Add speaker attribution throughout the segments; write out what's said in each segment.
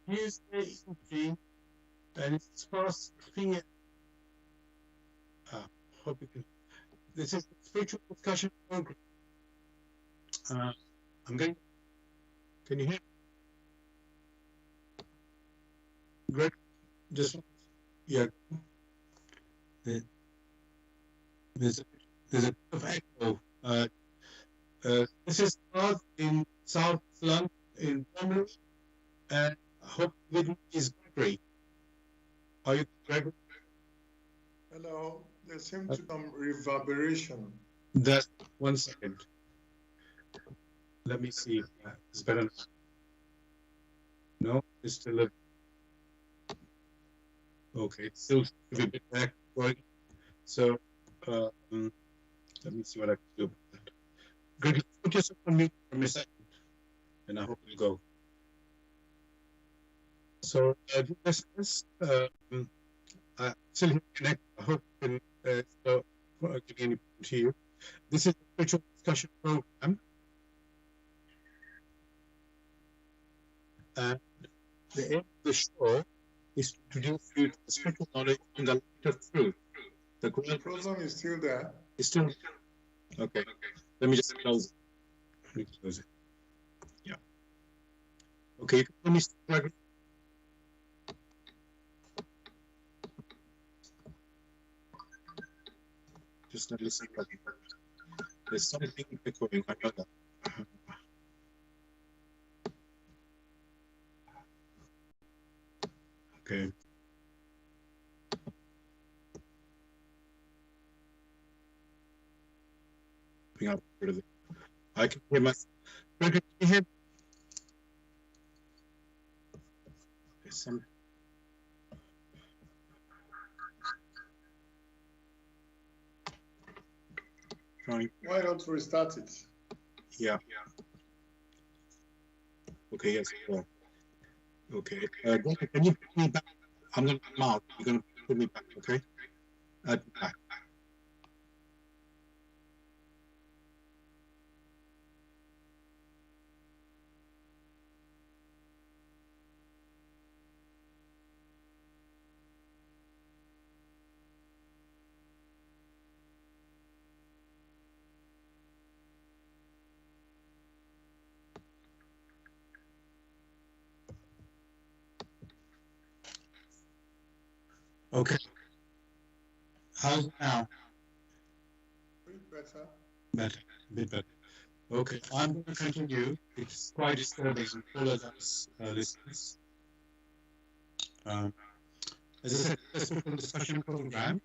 Speaker 1: Here's the entry, and it's first thing. Uh, hope you can. This is the spiritual discussion program. Uh, I'm going. Can you hear me? Greg? Just yeah. there- There's a, there's a bit of echo. This is South in South London in Germany, and I hope with me is Gregory. Are you Gregory?
Speaker 2: Hello, there seems to come reverberation.
Speaker 1: That's 1 second. Let me see if it's better now. No, it's still a, okay. It's still a bit back going. So let me see what I can do about that. Gregory, put yourself on mute for a second, and I hope it'll go. So, listeners, I still connect. I hope you can give any to you. This is a spiritual discussion program, and the aim of the show is to introduce you to the spiritual knowledge and the light of truth. The
Speaker 2: program is still there.
Speaker 1: It's still okay. Let me just close it. Let me close it. Yeah. Okay, you can hear me, Gregory? Just not listen. There's something echoing. I know that. Okay. I can hear myself. Can you hear me? There's some. Trying.
Speaker 2: Why not restart it?
Speaker 1: Yeah. Okay, yes. Okay. Can you put me back? I'm going to come out. You're going to put me back, okay? Back. Okay. How's it now?
Speaker 2: A bit better.
Speaker 1: Better. A bit better. Okay, I'm going to continue. It's quite disturbing for all of us listeners. As I said, it's a spiritual discussion program.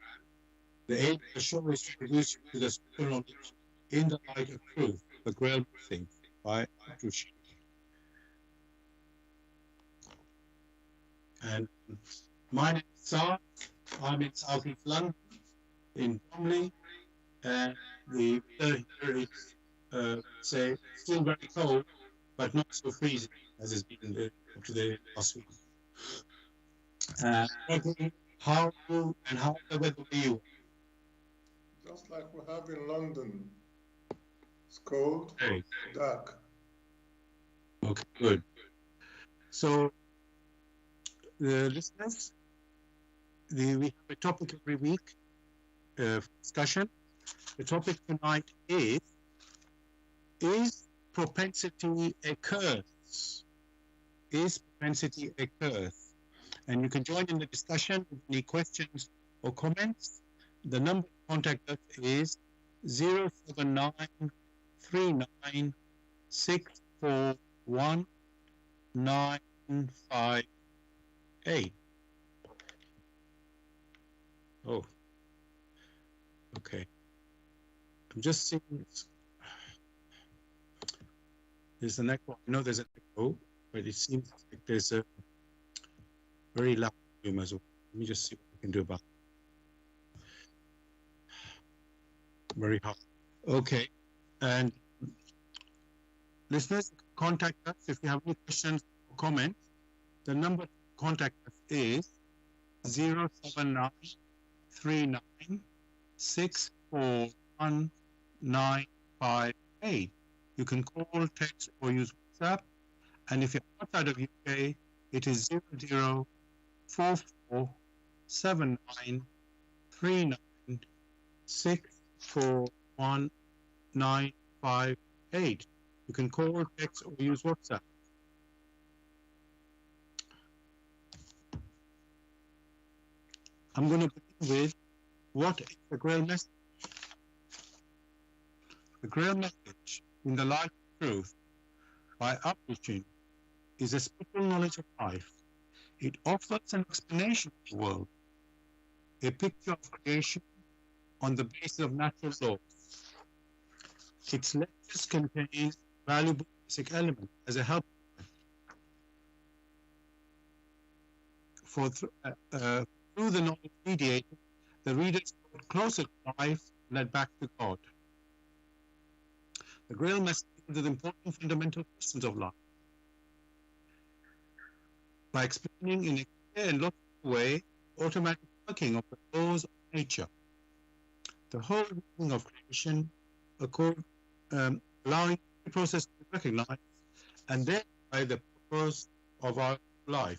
Speaker 1: The aim of the show is to introduce you to the spiritual knowledge in the light of truth, the GRAIL message by Atrushi. And my name is Saad. I'm in South East London, in Bromley, and the weather here is, say, still very cold, but not so freezing as it's been up to the last week. How and how the weather for you?
Speaker 2: Just like we have in London. It's cold,
Speaker 1: Hey.
Speaker 2: dark.
Speaker 1: Okay, good. So, the listeners, we have a topic every week for discussion. The topic tonight is propensity a curse? Is propensity a curse? And you can join in the discussion with any questions or comments. The number to contact us is 07939641958. Oh, okay. I'm just seeing there's an echo. I know there's an echo, but it seems like there's a very loud volume as well. Let me just see what we can do about it. Very hot. Okay. And listeners, contact us if you have any questions or comments. The number to contact us is 07939641958. You can call, text, or use WhatsApp. And if you're outside of UK, It is 00447939641958. You can call, text, or use WhatsApp. I'm going to begin with what is the GRAIL message? The GRAIL message in the light of truth by Upwishing is a spiritual knowledge of life. It offers an explanation of the world, a picture of creation on the basis of natural laws. Its lectures contain valuable basic elements as a help for through the knowledge mediated, the reader is brought closer to life, led back to God. The GRAIL message deals with important fundamental questions of life by explaining in a clear and logical way automatic working of the laws of nature, the whole reasoning of creation, allowing the process to be recognized, and thereby the purpose of our life.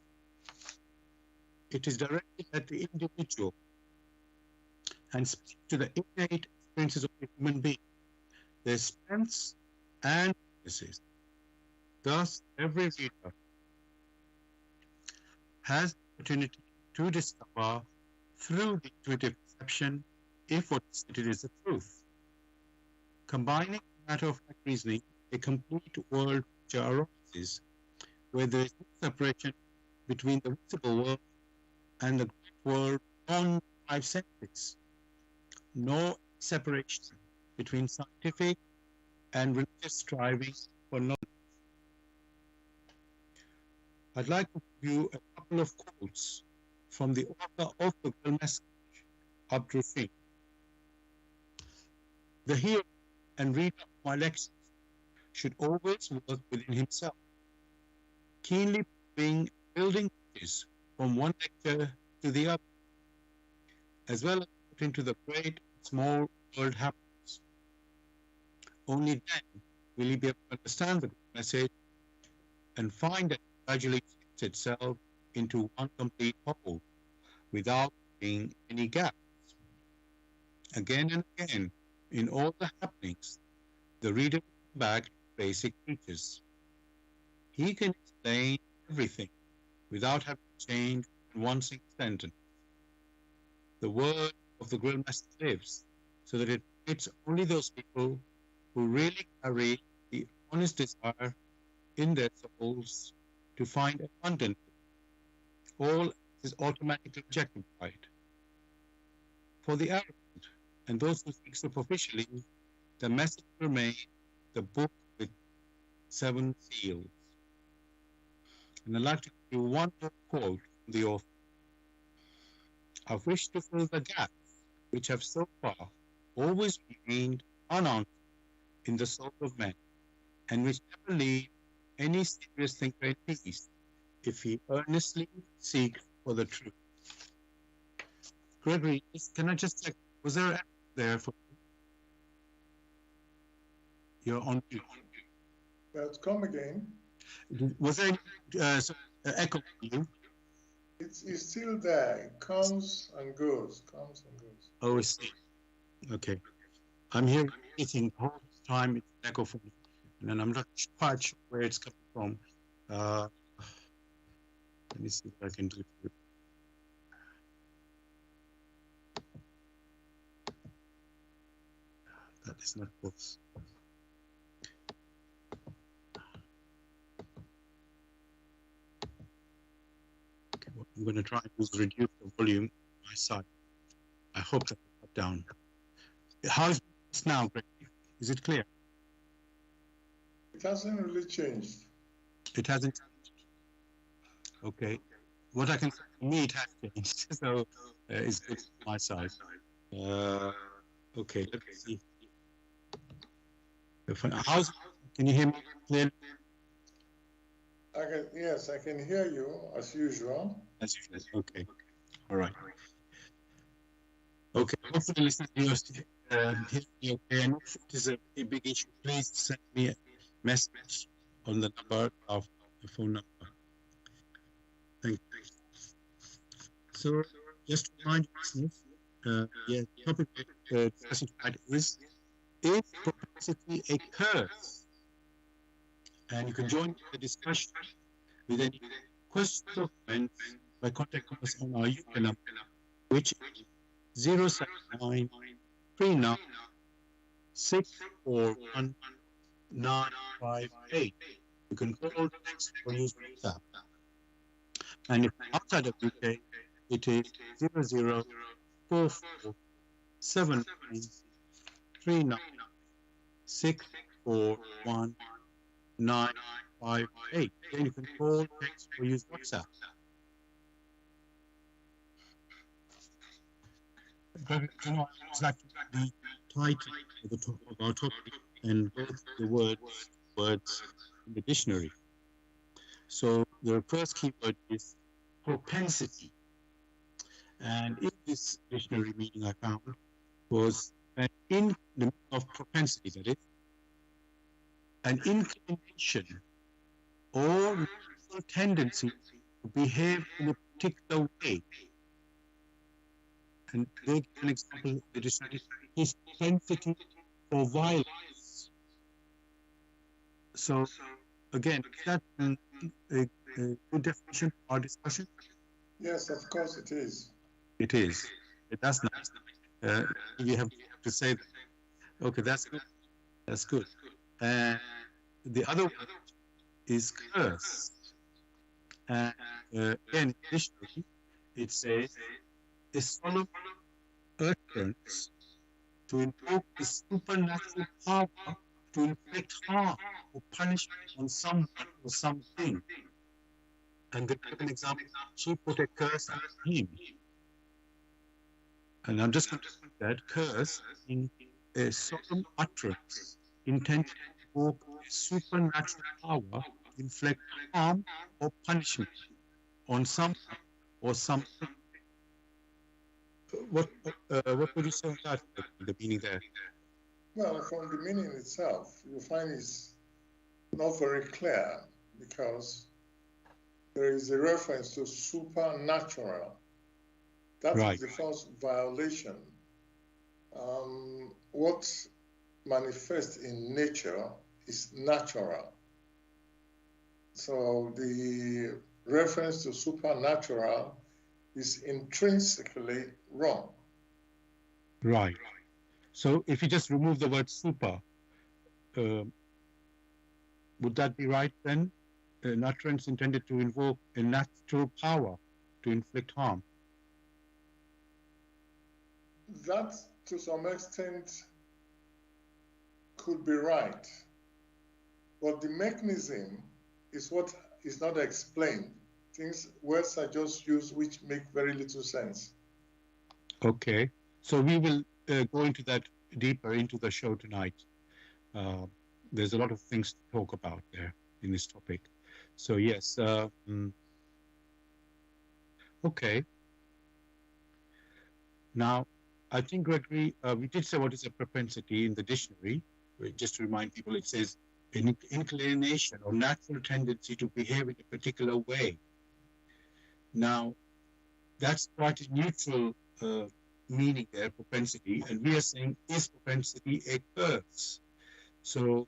Speaker 1: It is directed at the individual and speaks to the innate experiences of a human being, their strengths and weaknesses. Thus, every reader has the opportunity to discover through the intuitive perception if what is stated is the truth. Combining matter-of-fact reasoning, a complete world picture arises, where there is no separation between the visible world and the great world beyond 5 senses. No separation between scientific and religious striving for knowledge. I'd like to give you a couple of quotes from the author of the GRAIL message, Abdul Singh. The hearer and reader of my lectures should always work within himself, keenly building bridges from one lecture to the other, as well as put into the great and small world happenings. Only then will he be able to understand the message and find that it gradually fits itself into one complete whole without being any gaps. Again and again, in all the happenings, the reader will come back to basic features. He can explain everything without having to change one single sentence. The word of the GRAIL message lives, so that it fits only those people who really carry the honest desire in their souls to find abundance. All is automatically objectified. For the arrogant and those who speak superficially, the message remains the book with 7 seals. And I'd like to give you one more quote from the author. I wish to fill the gaps which have so far always remained unanswered in the soul of man, and which never leave any serious thinker in peace if he earnestly seeks for the truth. Gregory, can I just check, was there an echo there for you? You're on mute.
Speaker 2: Let's come again.
Speaker 1: Was there any echo for you?
Speaker 2: It's still there. It comes and goes, comes and goes.
Speaker 1: Oh, I see. Okay. I'm hearing anything the whole time. It's an echo for me. And then I'm not quite sure where it's coming from. Let me see if I can do it. That is not close. Okay, what I'm going to try and do is reduce the volume on my side. I hope that will cut down. How is it now, Greg? Is it clear?
Speaker 2: It hasn't really changed.
Speaker 1: It hasn't changed. Okay. What I can say for me, it has changed. So it's good on my side. Okay, let me see. Can you hear me clearly?
Speaker 2: Yes, I can hear you as usual.
Speaker 1: As usual. Okay. All right. Okay. Hopefully, listeners, you hear me okay. And if it is a big issue, please send me a message on the number of the phone number. Thank you. So, just to remind you, listeners, the topic of discussion tonight is propensity a curse? And you can join the discussion with any questions or comments by contacting us on our UK number, which is 079 39 641 958. You can call, text, or use WhatsApp. And if outside of UK, it is 0044 79 641 958. Then you can call, text, or use WhatsApp. But you know, it's like the title of our topic and both the words in the dictionary. So the first keyword is propensity. And in this dictionary meaning I found was an in the meaning of propensity, that is, an inclination or natural tendency to behave in a particular way. And they give an example in the dictionary, his propensity for violence. So again, is that a good definition for our discussion?
Speaker 2: Yes, of course it is.
Speaker 1: It is. That's nice. You have to say that. Okay, that's good. That's good. And the other word is curse. And again, additionally, it says a solemn utterance to invoke the supernatural power to inflict harm or punishment on someone or something. And they give an example, she put a curse on him. And I'm just going to put that curse in a solemn utterance intended to invoke a supernatural power to inflict harm or punishment on someone or something. What would you say on that, the meaning there?
Speaker 2: Well, from the meaning itself, you find it's not very clear because there is a reference to supernatural. That
Speaker 1: Right.
Speaker 2: is the first violation. What manifests in nature is natural. So the reference to supernatural is intrinsically wrong.
Speaker 1: Right. So if you just remove the word super, would that be right then? An utterance intended to invoke a natural power to inflict harm.
Speaker 2: That, to some extent, could be right. But the mechanism is what is not explained. Words are just used which make very little sense.
Speaker 1: Okay. So we will go into that deeper into the show tonight. There's a lot of things to talk about there in this topic. So yes. Okay. Now, I think, Gregory, we did say what is a propensity in the dictionary. Just to remind people, it says an inclination or natural tendency to behave in a particular way. Now, that's quite a neutral meaning there, propensity, and we are saying, is propensity a curse? So,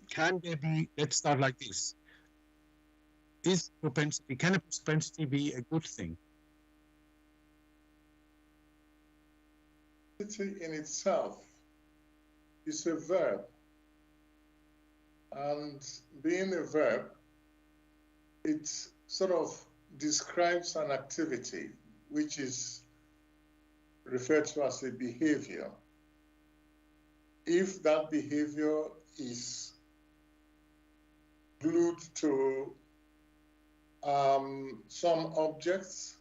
Speaker 1: can there be, let's start like this. Can a propensity be a good thing?
Speaker 2: Propensity in itself is a verb. And being a verb, it sort of describes an activity which is referred to as a behavior. If that behavior is glued to some objects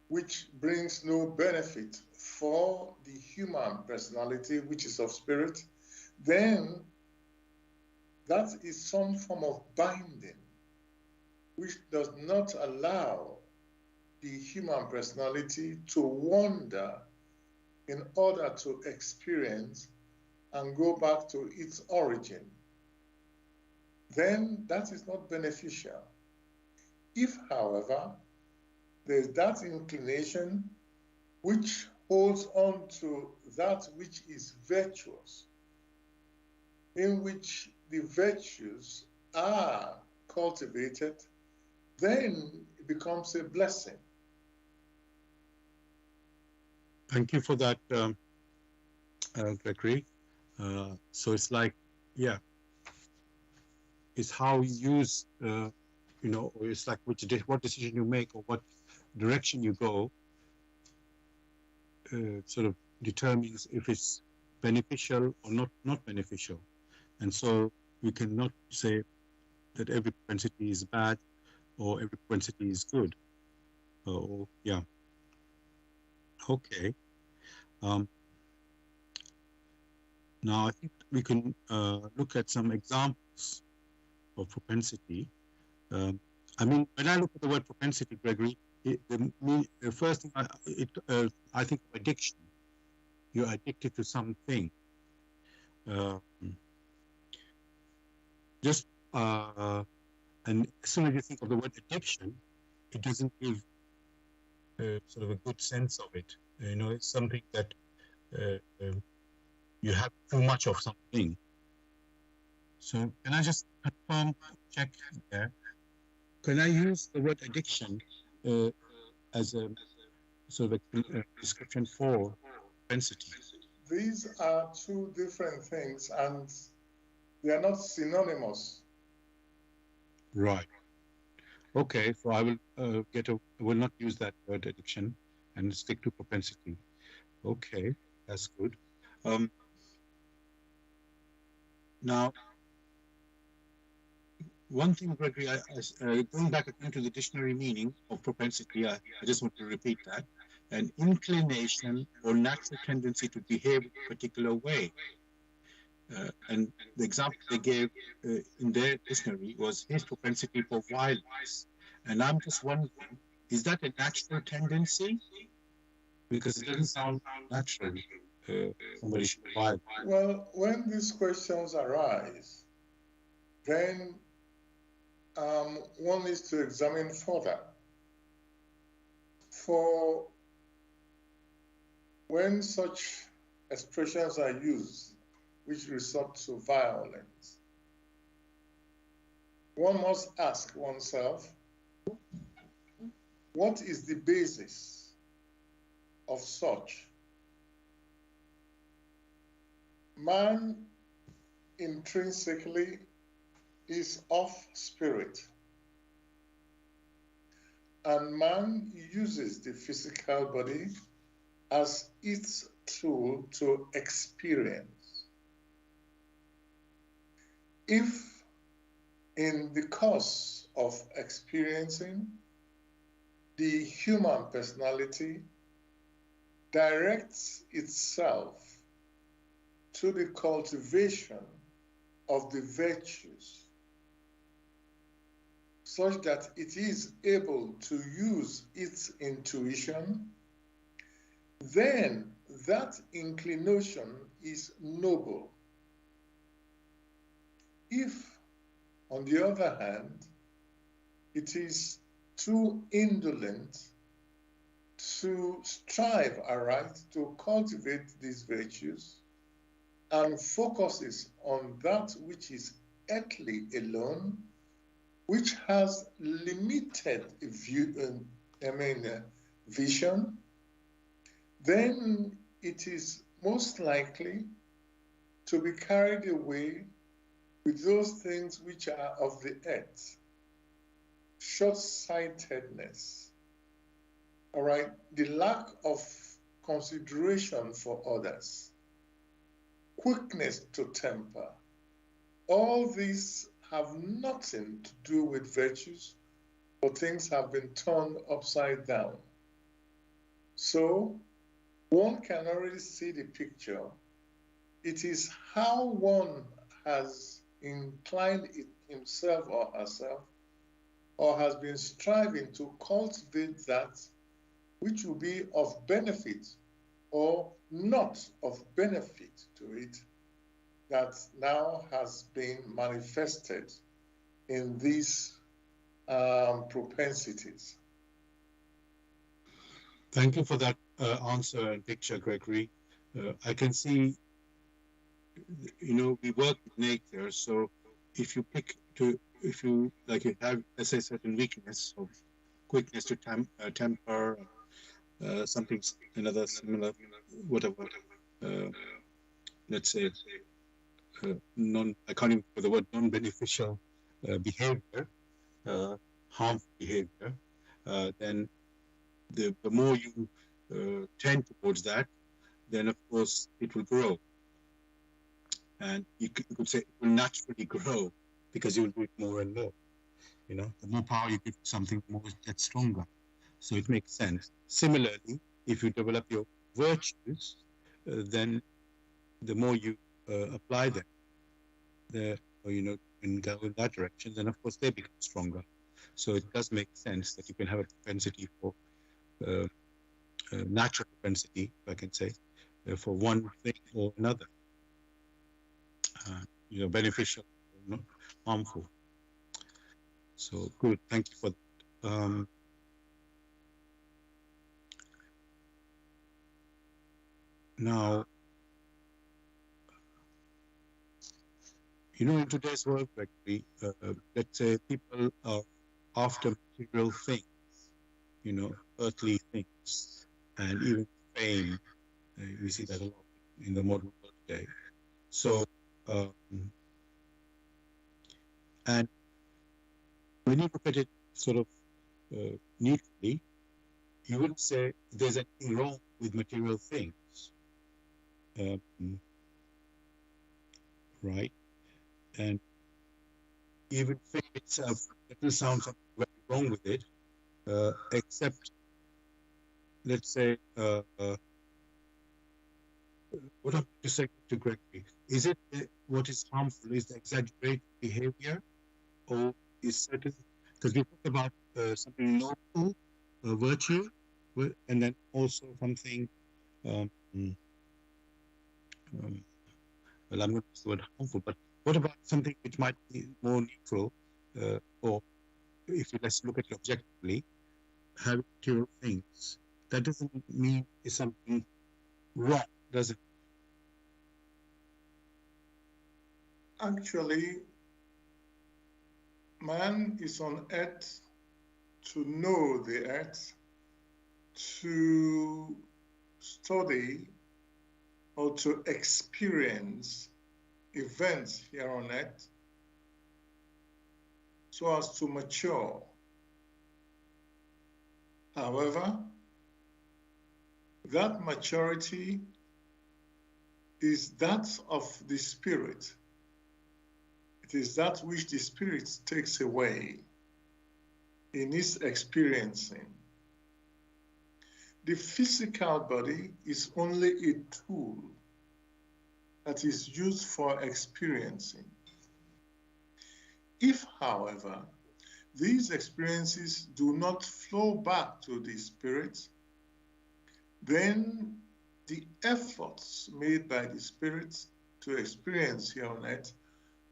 Speaker 2: which brings no benefit for the human personality, which is of spirit, then that is some form of binding which does not allow the human personality to wander in order to experience and go back to its origin. Then that is not beneficial. If, however, there is that inclination which holds on to that which is virtuous, in which the virtues are cultivated, then it becomes a blessing.
Speaker 1: Thank you for that, Gregory. So it's like, yeah, it's how you use, you know, or it's like what decision you make or what direction you go sort of determines if it's beneficial or not beneficial. And so we cannot say that every propensity is bad or every propensity is good. Or yeah. Okay. Now I think we can look at some examples of propensity. I mean, when I look at the word propensity, Gregory, the first thing I think of addiction. You're addicted to something. And as soon as you think of the word addiction, it doesn't give sort of a good sense of it. You know, it's something that you have too much of something. So can I just confirm, check there? Can I use the word addiction as a sort of a description for propensity?
Speaker 2: These are two different things, and they are not synonymous.
Speaker 1: Right. Okay, so I will I will not use that word addiction and stick to propensity. Okay, that's good. Now, one thing, Gregory, going back again to the dictionary meaning of propensity, I just want to repeat that: an inclination or natural tendency to behave in a particular way. And the example they gave in their dictionary was his propensity for violence. And I'm just wondering, is that a natural tendency? Because it doesn't sound natural. Somebody should be violent.
Speaker 2: Well, when these questions arise, then one needs to examine further. For when such expressions are used, which resort to violence, one must ask oneself, what is the basis of such? Man intrinsically is of spirit, and man uses the physical body as its tool to experience. If in the course of experiencing, the human personality directs itself to the cultivation of the virtues, such that it is able to use its intuition, then that inclination is noble. If, on the other hand, it is too indolent to strive aright to cultivate these virtues and focuses on that which is earthly alone, which has limited vision, then it is most likely to be carried away with those things which are of the earth. Short-sightedness, all right, the lack of consideration for others, quickness to temper, all these have nothing to do with virtues, but things have been turned upside down. So one can already see the picture. It is how one has inclined himself or herself, or has been striving to cultivate that which will be of benefit or not of benefit to it, that now has been manifested in these propensities.
Speaker 1: Thank you for that answer and picture, Gregory. I can see, we work with nature, so if you have, let's say, certain weakness of quickness to temper, something, another similar, whatever, let's say, I can't even put the word non-beneficial behavior, harmful behavior, then the more you tend towards that, then of course it will grow. And you could say it will naturally grow because you will do it more and more. The more power you give to something, the more it gets stronger. So it makes sense. Similarly, if you develop your virtues, then the more you apply them, and go in that direction, then of course they become stronger. So it does make sense that you can have a propensity for natural propensity, if I can say, for one thing or another, beneficial or not harmful. So good, thank you for that. Now, in today's world, actually, let's say people are after material things, earthly things, and even fame. We see that a lot in the modern world today. So, and when you look at it sort of neutrally, you wouldn't say there's anything wrong with material things, right? And even fame itself, doesn't sound something very wrong with it, except, let's say, what I'm just saying to Gregory, is it what is harmful is the exaggerated behavior, or is certain, because we talked about something noble, virtue, and then also something, well, I'm going to use the word harmful, but what about something which might be more neutral, or if you let's look at it objectively, having material things, that doesn't mean it's something wrong, does it?
Speaker 2: Actually, man is on earth to know the earth, to study or to experience events here on earth so as to mature. However, that maturity is that of the Spirit. It is that which the Spirit takes away in its experiencing. The physical body is only a tool that is used for experiencing. If, however, these experiences do not flow back to the Spirit, then the efforts made by the Spirit to experience here on earth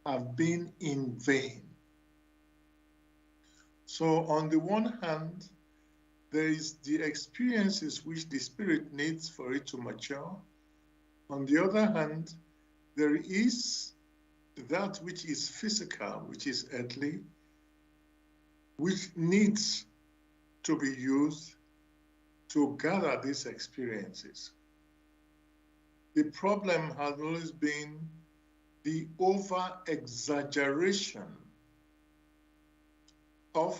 Speaker 2: have been in vain. So on the one hand, there is the experiences which the Spirit needs for it to mature. On the other hand, there is that which is physical, which is earthly, which needs to be used to gather these experiences. The problem has always been the over-exaggeration of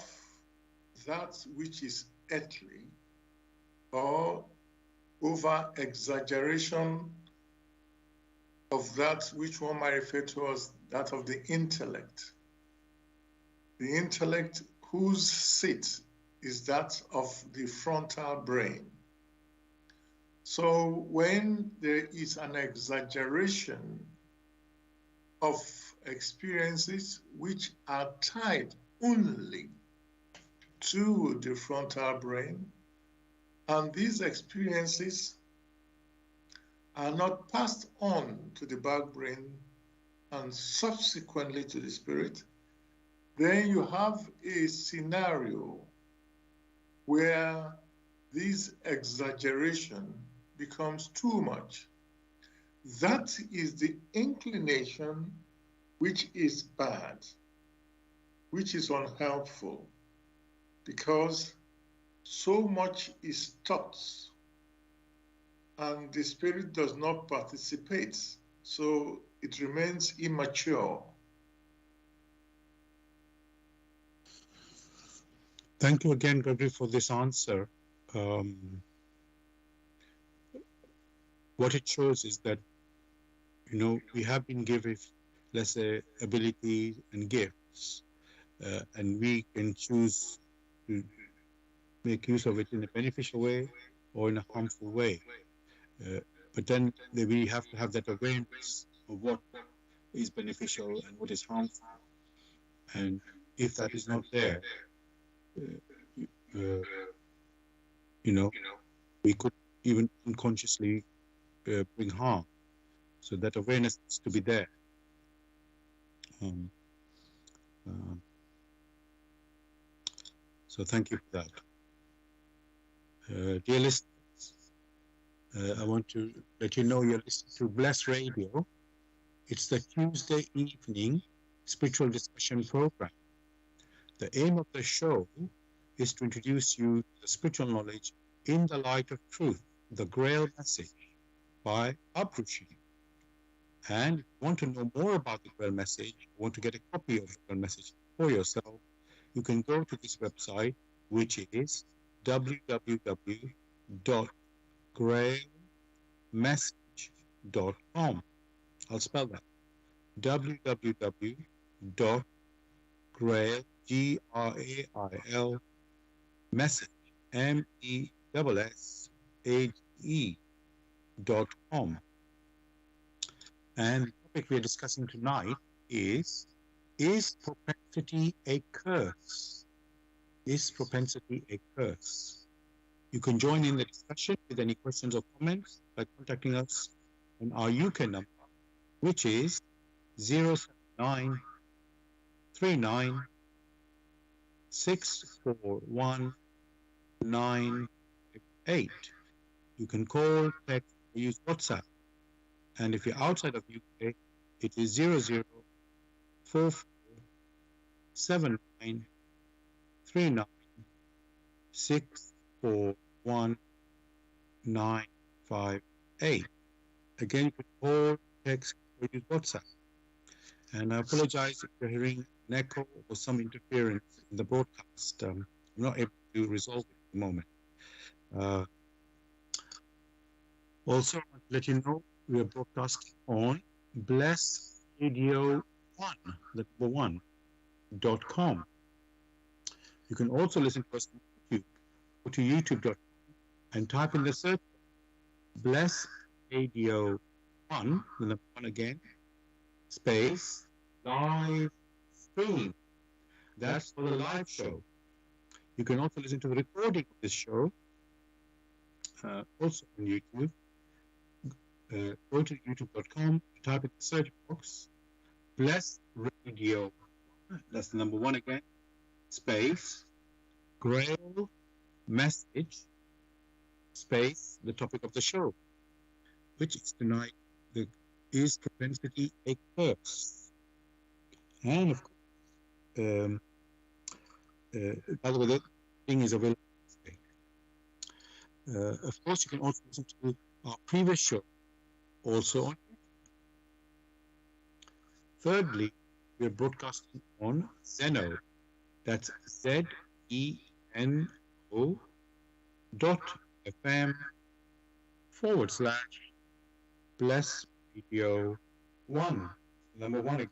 Speaker 2: that which is earthly, or over-exaggeration of that which one might refer to as that of the intellect. The intellect whose seat is that of the frontal brain. So when there is an exaggeration of experiences which are tied only to the frontal brain, and these experiences are not passed on to the back brain and subsequently to the spirit, then you have a scenario where this exaggeration becomes too much. That is the inclination which is bad, which is unhelpful, because so much is taught and the spirit does not participate, so it remains immature.
Speaker 1: Thank you again, Gregory, for this answer. What it shows is that, we have been given, let's say, ability and gifts, and we can choose to make use of it in a beneficial way or in a harmful way. But then we have to have that awareness of what is beneficial and what is harmful. And if that is not there, we could even unconsciously bring harm. So that awareness needs to be there. So thank you for that. Dear listeners, I want to let you know you're listening to Bless Radio. It's the Tuesday evening spiritual discussion program. The aim of the show is to introduce you to the spiritual knowledge in the light of truth, the GRAIL message by Abrushi. And if you want to know more about the GRAIL message, want to get a copy of the GRAIL message for yourself, you can go to this website, which is www.grailmessage.com. I'll spell that. www.grail, G-R-A-I-L, message, MESSAGE.com. And the topic we're discussing tonight is propensity a curse? Is propensity a curse? You can join in the discussion with any questions or comments by contacting us on our UK number, which is 079 39 641 958. You can call, text, or use WhatsApp. And if you're outside of UK, it is 004479 39 641 958. Again, you can call, text, or use WhatsApp. And I apologize if you're hearing an echo or some interference in the broadcast. I'm not able to resolve it at the moment. Also, I want to let you know we are broadcasting on Bless Radio 1, the number 1.com. You can also listen to us on YouTube. Go to youtube.com and type in the search Bless Radio 1, the number 1 again, space, live stream. That's for the live show. You can also listen to the recording of this show, also on YouTube. Go to youtube.com, type in the search box, Bless Radio, that's the number 1 again, space, GRAIL message, space, the topic of the show, which is tonight, is propensity a curse? And of course, by the way, the thing is available today. Of course, you can also listen to our previous show, also on YouTube. Thirdly, we are broadcasting on Zeno. That's ZENO.FM/Bless Radio 1, number 1 again.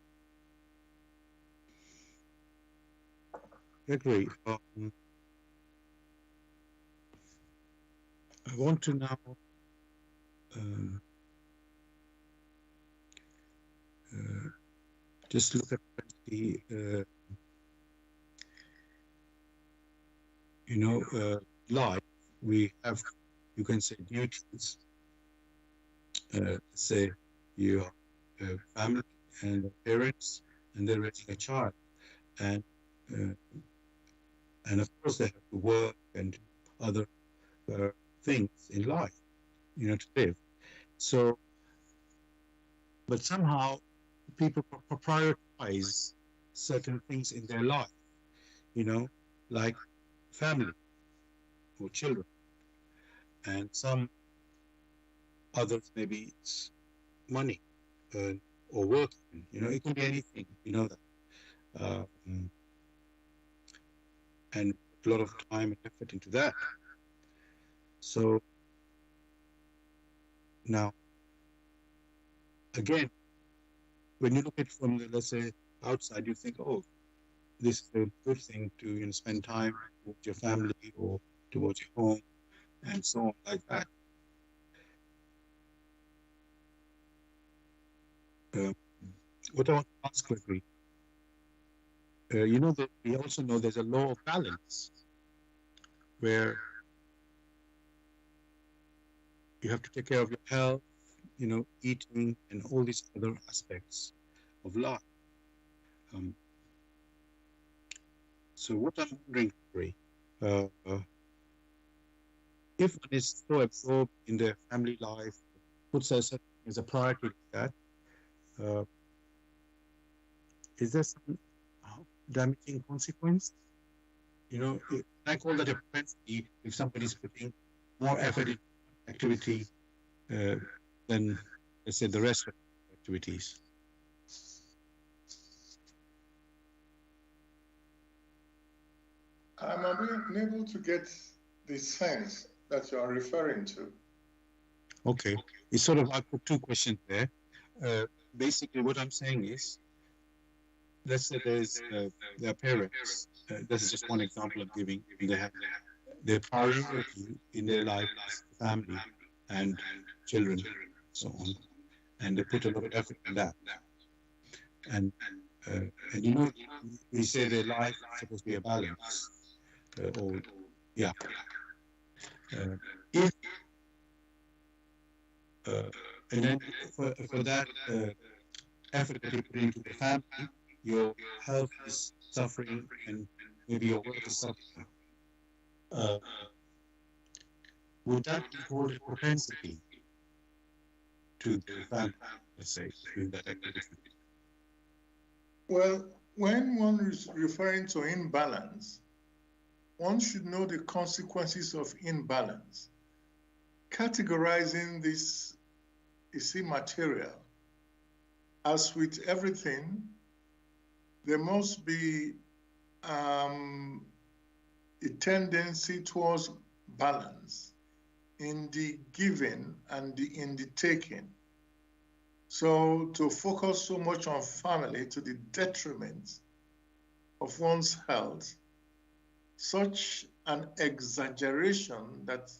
Speaker 1: Gregory, I want to now just look at the life. We have, you can say, duties. Say you have a family and parents, and they're raising a child, and And of course, they have to work and do other things in life, to live. So, but somehow people prioritize certain things in their life, like family or children, and some others maybe it's money or working. It can be anything. That, and a lot of time and effort into that. So now, again, when you look at it from the, let's say, outside, you think, oh, this is a good thing to spend time with your family or towards your home and so on like that. What I want to ask Gregory, that we also know there's a law of balance where you have to take care of your health, eating and all these other aspects of life. So what I'm wondering, Gregory, if one is so absorbed in their family life, puts as a priority like that, is there some damaging consequence? I call that a propensity if somebody's putting more effort into activity than, let's say, the rest of the activities.
Speaker 2: I'm unable to get the sense that you are referring to.
Speaker 1: Okay. It's sort of, I put two questions there. Basically, what I'm saying is, let's say their parents, this is just one example I'm giving, they have their priority in their life is family and children, so on, and they put a lot of effort in that. And we say their life is supposed to be a balance, if and then for that effort that you put into the family, your health is suffering and maybe your work is suffering. Would that be called a propensity to the family, let's say, doing that activity?
Speaker 2: Well, when one is referring to imbalance, one should know the consequences of imbalance. Categorizing this is immaterial. As with everything, there must be a tendency towards balance in the giving and in the taking. So to focus so much on family to the detriment of one's health, such an exaggeration that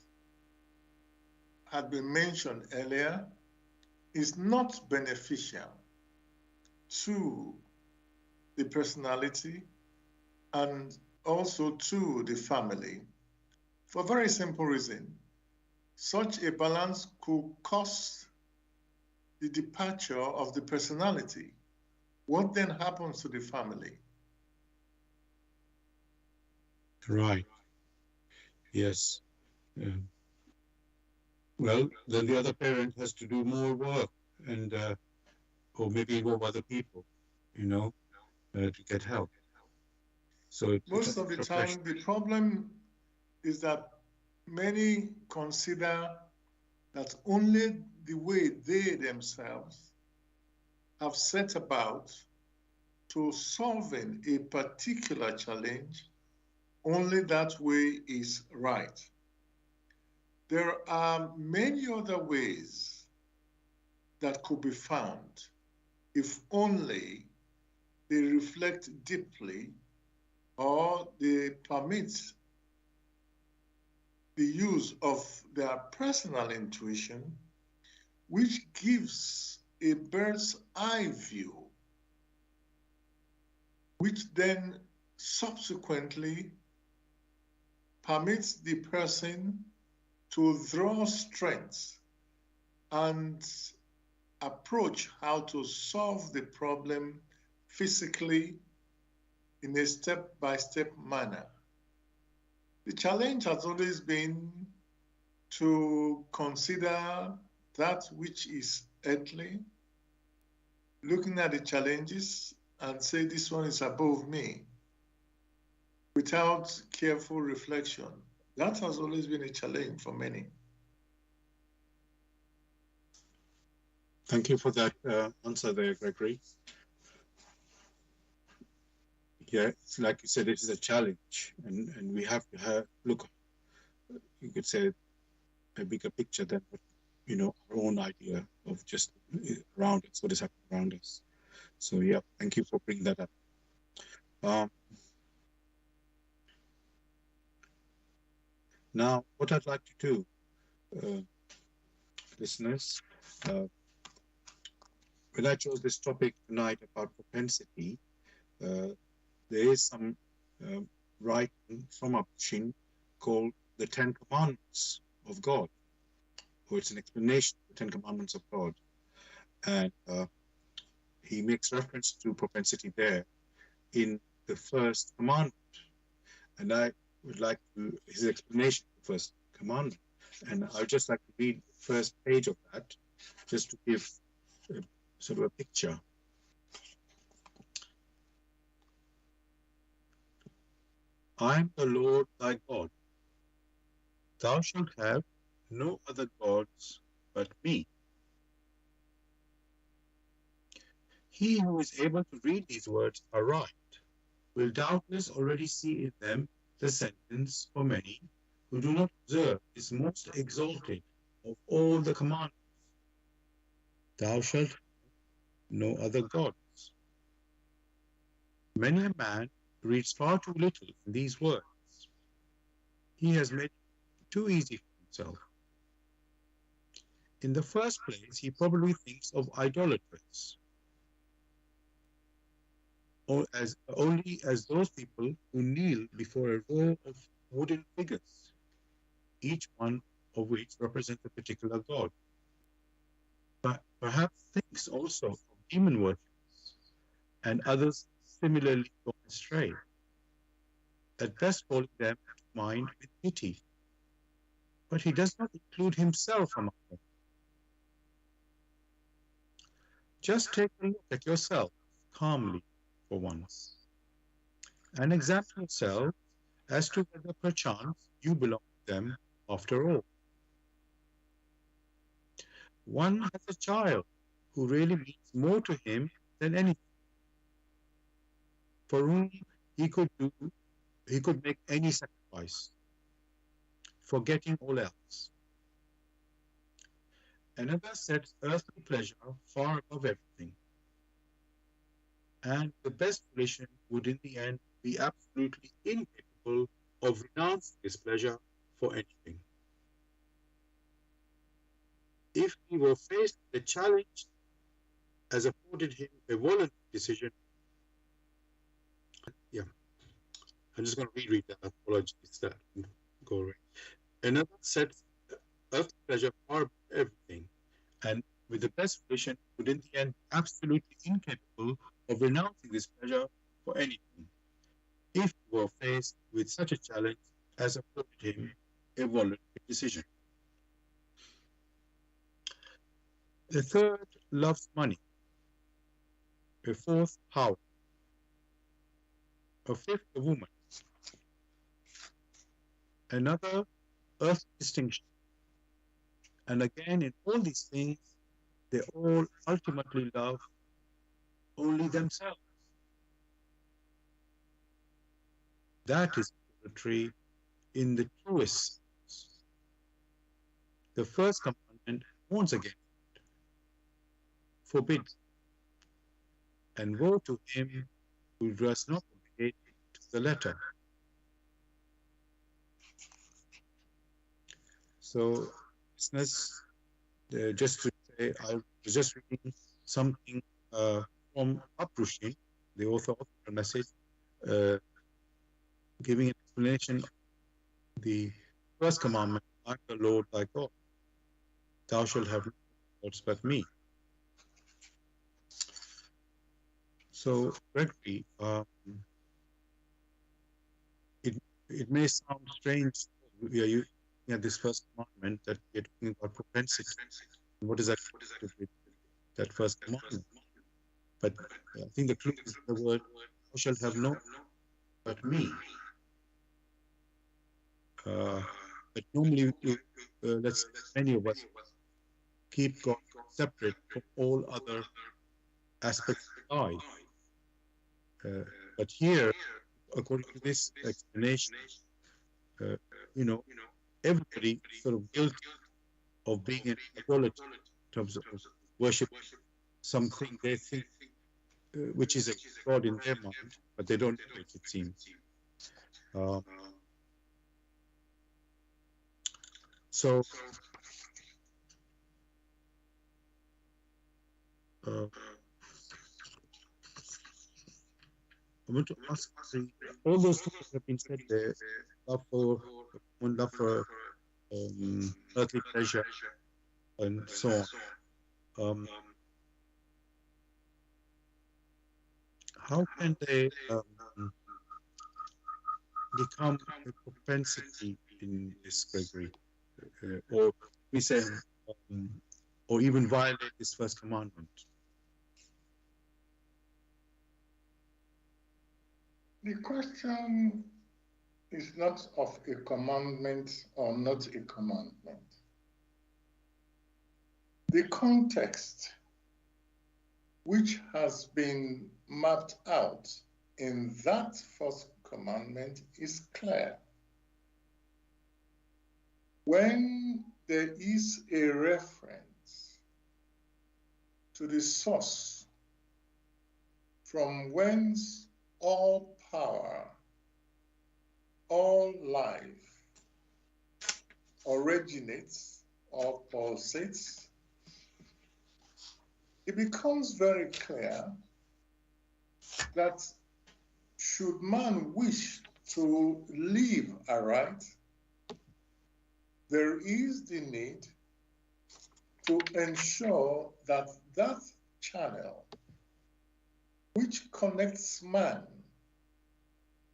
Speaker 2: had been mentioned earlier is not beneficial to the personality and also to the family. For a very simple reason, such a balance could cause the departure of the personality. What then happens to the family?
Speaker 1: Right. Yes. Well, then the other parent has to do more work and or maybe involve other people, to get help. So
Speaker 2: most of the time, the problem is that many consider that only the way they themselves have set about to solving a particular challenge, only that way is right. There are many other ways that could be found if only they reflect deeply or they permit the use of their personal intuition, which gives a bird's eye view, which then subsequently permits the person to draw strength and approach how to solve the problem physically in a step-by-step manner. The challenge has always been to consider that which is earthly, looking at the challenges and say this one is above me without careful reflection. That has always been a challenge for many.
Speaker 1: Thank you for that answer there, Gregory. Yeah, it's like you said, it is a challenge, and we have to look, you could say, a bigger picture than our own idea of just around us, what is happening around us. So yeah, thank you for bringing that up. Now, what I'd like to do, listeners, when I chose this topic tonight about propensity, there is some writing from a Shin called the 10 Commandments of God, or it's an explanation of the 10 Commandments of God. And he makes reference to propensity there in the first commandment. And I would like to, his explanation of the first commandment. And I'd just like to read the first page of that, just to give sort of a picture. I am the Lord thy God. Thou shalt have no other gods but me. He who is able to read these words aright will doubtless already see in them the sentence for many who do not observe this most exalted of all the commandments. Thou shalt have no other gods. Many a man reads far too little in these words. He has made it too easy for himself. In the first place, he probably thinks of idolaters only as those people who kneel before a row of wooden figures, each one of which represents a particular god. But perhaps thinks also of demon worshippers and others similarly gone astray, at best calling them to mind with pity. But he does not include himself among them. Just take a look at yourself calmly for once, and examine yourself as to whether perchance you belong to them after all. One has a child who really means more to him than anything, for whom he could make any sacrifice, forgetting all else. Another sets earthly pleasure far above everything, and the best volition would in the end be absolutely incapable of renouncing his pleasure for anything. If he were faced with a challenge as afforded him a voluntary decision, yeah, I'm just going to reread that. Apologies, that didn't go right. Another sets earthly pleasure far above everything, and with the best volition would in the end be absolutely incapable of renouncing this pleasure for anything, if he were faced with such a challenge as afforded him a voluntary decision. The third loves money, a fourth power, a fifth a woman, another earthly distinction, and again in all these things they all ultimately love only themselves. That is idolatry in the truest sense. The first commandment warns against it, forbids, and woe to him who does not obey it to the letter. So, listeners, just to say, I was just reading something from Uprushin, the author of the message, giving an explanation of the first commandment, I am the Lord thy God. Thou shalt have no gods but me. So, Gregory, It may sound strange. We are looking at this first commandment that we are talking about propensity. What is that to do with that first commandment? But I think the clue is the word, thou shalt have no but me. But normally, let's say many of us keep God separate from all other aspects of life. But here, according to this explanation, you know, everybody sort of guilty of being an idolatry in terms of worship something they think which is a God in their mind, but they don't do it, it seems. So I want to ask all those things that have been said there, love for one, love for earthly pleasure, and so on. How can they become a propensity in this Gregory, or we say, or even violate this first commandment?
Speaker 2: The question is not of a commandment or not a commandment. The context which has been mapped out in that first commandment is clear. When there is a reference to the source from whence all power, all life originates or pulsates, it becomes very clear that should man wish to live aright, there is the need to ensure that that channel which connects man,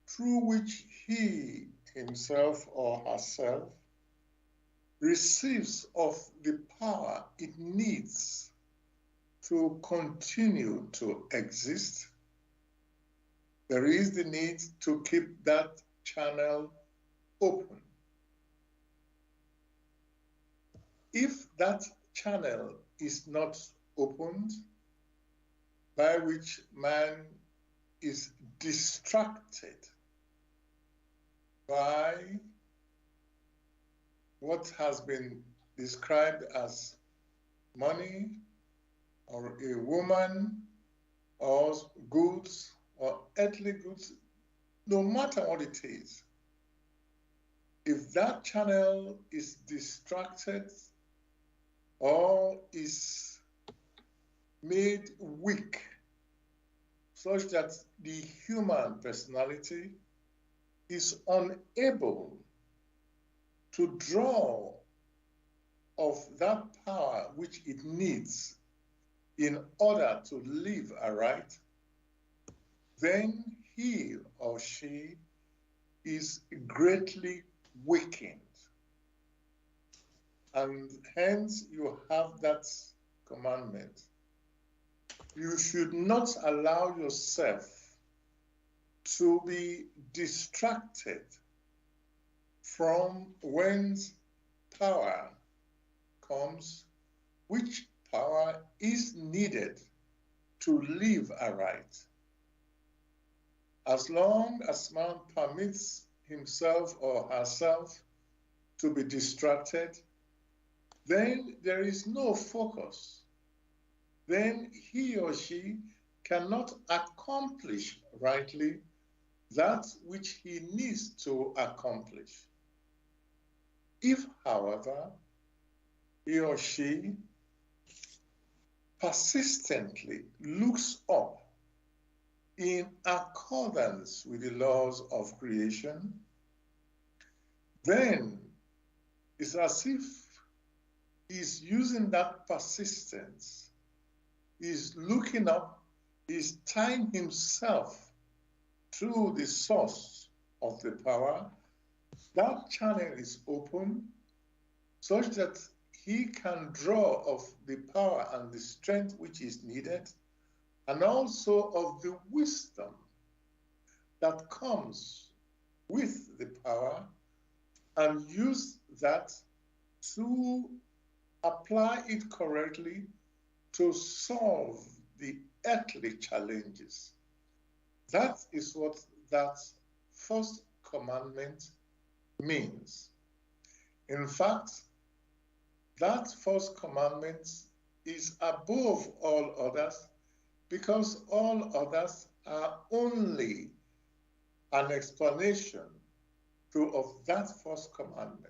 Speaker 2: through which he himself or herself receives of the power it needs to continue to exist, there is the need to keep that channel open. If that channel is not opened, by which man is distracted by what has been described as money, or a woman, or goods, or earthly goods, no matter what it is, if that channel is distracted or is made weak, such that the human personality is unable to draw of that power which it needs in order to live aright, then he or she is greatly weakened. And hence you have that commandment. You should not allow yourself to be distracted from whence power comes, which power is needed to live aright. As long as man permits himself or herself to be distracted, then there is no focus. Then he or she cannot accomplish rightly that which he needs to accomplish. If, however, he or she persistently looks up in accordance with the laws of creation, then it's as if he's using that persistence, he's looking up, he's tying himself to the source of the power, that channel is open such that he can draw of the power and the strength which is needed, and also of the wisdom that comes with the power, and use that to apply it correctly to solve the earthly challenges. That is what that first commandment means. In fact, that first commandment is above all others because all others are only an explanation of that first commandment.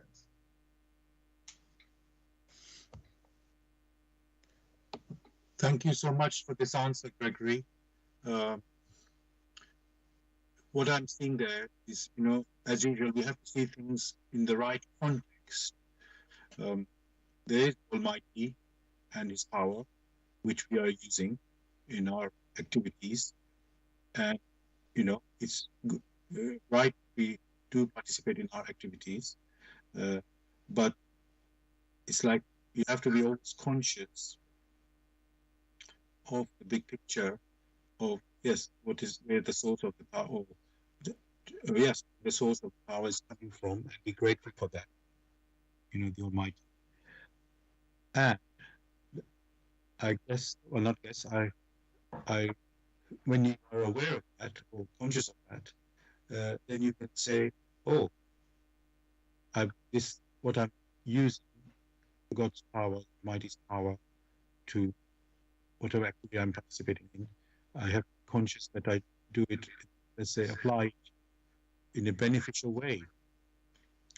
Speaker 1: Thank you so much for this answer, Gregory. What I'm seeing there is, as usual, we have to see things in the right context. There is Almighty and His power, which we are using in our activities, and it's right we do participate in our activities, but it's like you have to be always conscious of the big picture of where the source of the power, the source of the power is coming from, and be grateful for that, the Almighty. And I guess, well, not guess, I when you are aware of that or conscious of that, then you can say, oh, what I'm using God's power, Almighty's power, to whatever activity I'm participating in. I have conscious that I do it, let's say, apply it in a beneficial way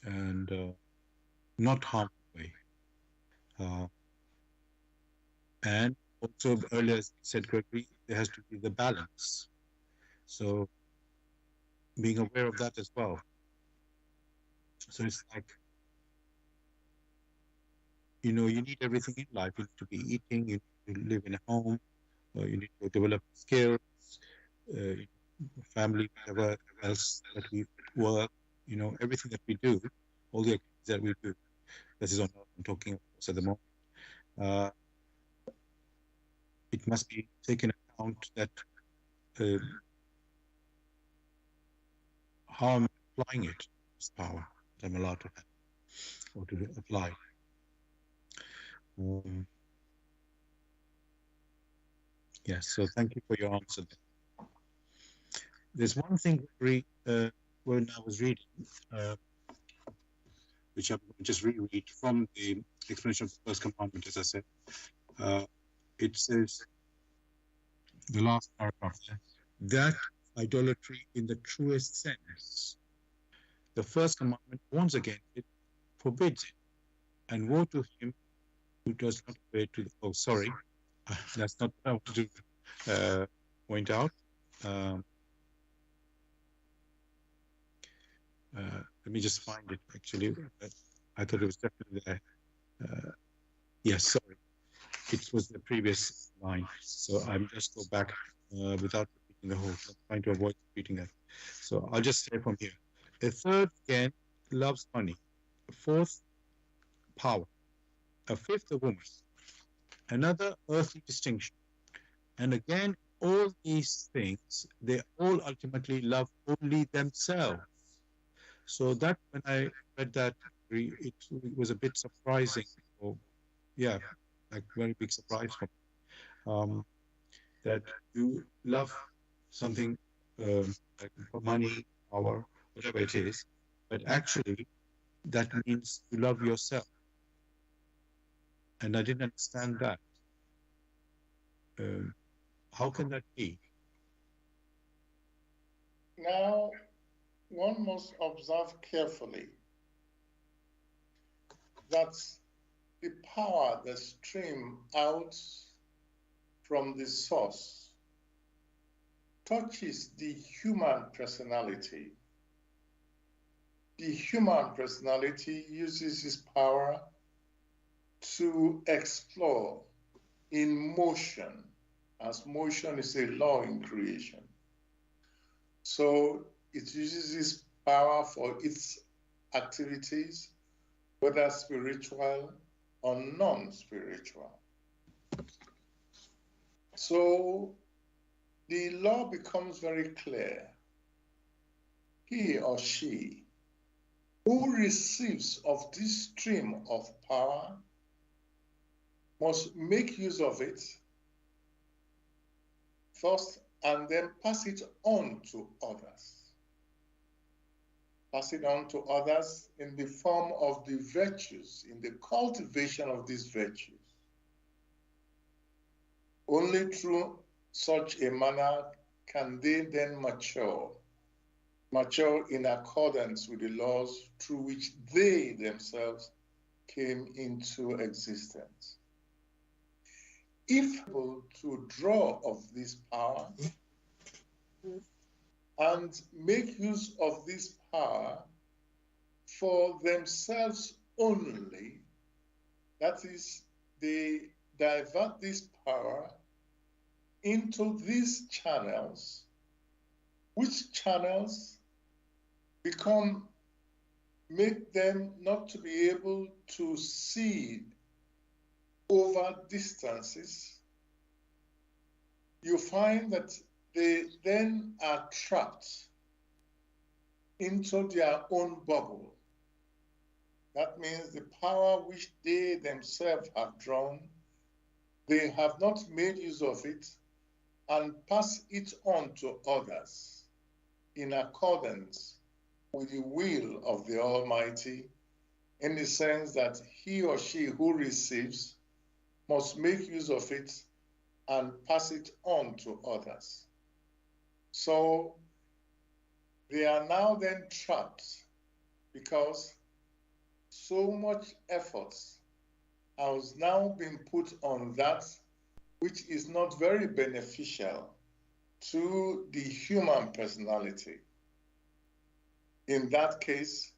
Speaker 1: and not harmful way. And also, earlier, as said Gregory, there has to be the balance. So being aware of that as well. So it's like, you need everything in life. You need to be eating, you need to live in a home, you need to develop skills, family, whatever else that we work, everything that we do, all the activities that we do. This is what I'm talking about at the moment. It must be taken account that how I'm applying it, this power that I'm allowed to have or to apply. Yes, so thank you for your answer. There's one thing when I was reading, which I'm going to just reread from the explanation of the first commandment, as I said. It says, the last paragraph there, that idolatry in the truest sense. The first commandment warns against it, forbids it, and woe to him who does not obey to the... Oh, sorry, that's not what I want to point out. Let me just find it, actually. I thought it was definitely there. Yes, sorry. It was the previous line. So I'm just go back without repeating the whole thing. I'm trying to avoid repeating that. So I'll just say from here. The third, again, loves money. A fourth, power. A fifth, a woman. Another, earthly distinction. And again, all these things, they all ultimately love only themselves. So that, when I read that, it was a bit surprising. Or, yeah, like very big surprise for me. That you love something like money, power, whatever it is, but actually that means you love yourself. And I didn't understand that. How can that be?
Speaker 2: Now, one must observe carefully that the power that streams out from the source touches the human personality. The human personality uses its power to explore in motion, as motion is a law in creation. So it uses its power for its activities, whether spiritual or non-spiritual. So the law becomes very clear. He or she who receives of this stream of power must make use of it first and then pass it on to others. Pass it on to others in the form of the virtues, in the cultivation of these virtues. Only through such a manner can they then mature in accordance with the laws through which they themselves came into existence. If able to draw of this power and make use of this power for themselves only, that is, they divert this power into these channels, which channels make them not to be able to see over distances. You find that they then are trapped into their own bubble. That means the power which they themselves have drawn, they have not made use of it and pass it on to others in accordance with the will of the Almighty, in the sense that he or she who receives must make use of it and pass it on to others. So they are now then trapped because so much effort has now been put on that which is not very beneficial to the human personality. In that case,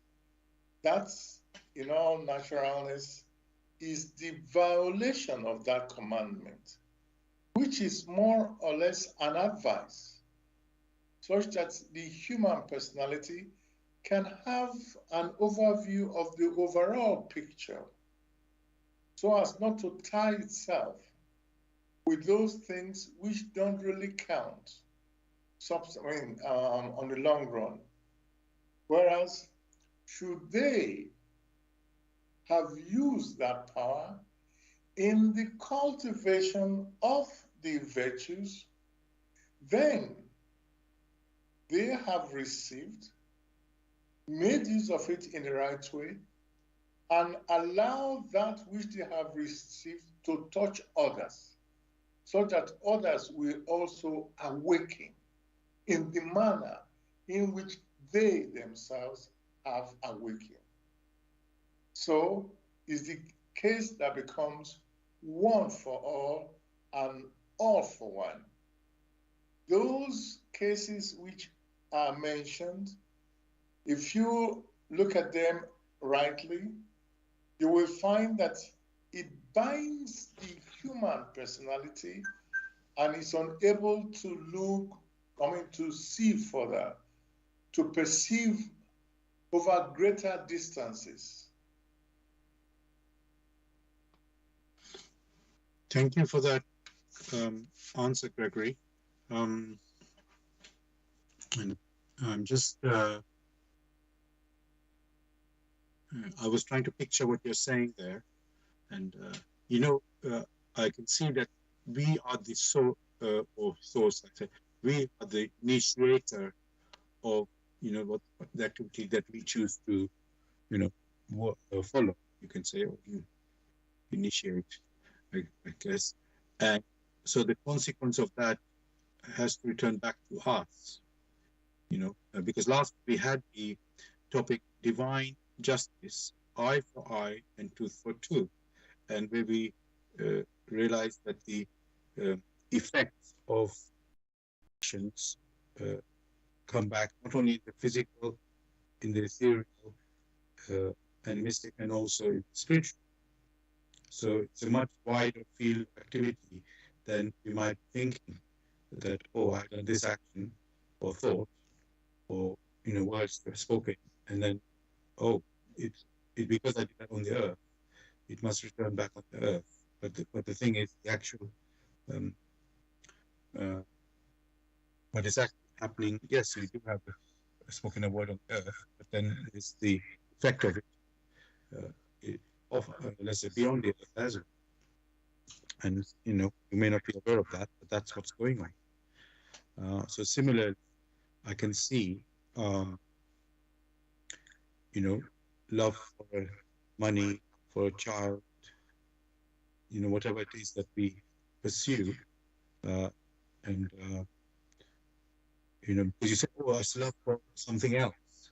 Speaker 2: that's, in all naturalness, is the violation of that commandment, which is more or less an advice, such that the human personality can have an overview of the overall picture, so as not to tie itself with those things which don't really count on the long run. Whereas, should they have used that power in the cultivation of the virtues, then they have received, made use of it in the right way, and allow that which they have received to touch others, so that others will also awaken in the manner in which they themselves have awakened. So is the case that becomes one for all and all for one. Those cases which are mentioned, if you look at them rightly, you will find that it binds the human personality and is unable to to see further, to perceive over greater distances.
Speaker 1: Thank you for that answer, Gregory. And I'm just, I was trying to picture what you're saying there. And, I can see that we are the source, I say, we are the initiator of, what the activity that we choose to, follow, you can say, or initiate, I guess. And so the consequence of that has to return back to us, because last we had the topic divine justice, eye for eye and tooth for tooth, and where we realized that the effects of actions come back not only in the physical, in the ethereal and mystic, and also in the spiritual. So it's a much wider field of activity than you might be thinking that, oh, I've done this action or thought or, words that are spoken, and then oh, it because I did that on the earth, it must return back on the earth. But the thing is, the actual um, uh, what is actually happening? Yes, you do have spoken a word on earth, but then there's the effect of it, uh, it let's say, beyond the earth as well. And you may not be aware of that, but that's what's going on. So similarly, I can see, um, you know, love for money, for a child, whatever it is that we pursue, uh, and because you say, "Oh, I still love for something else,"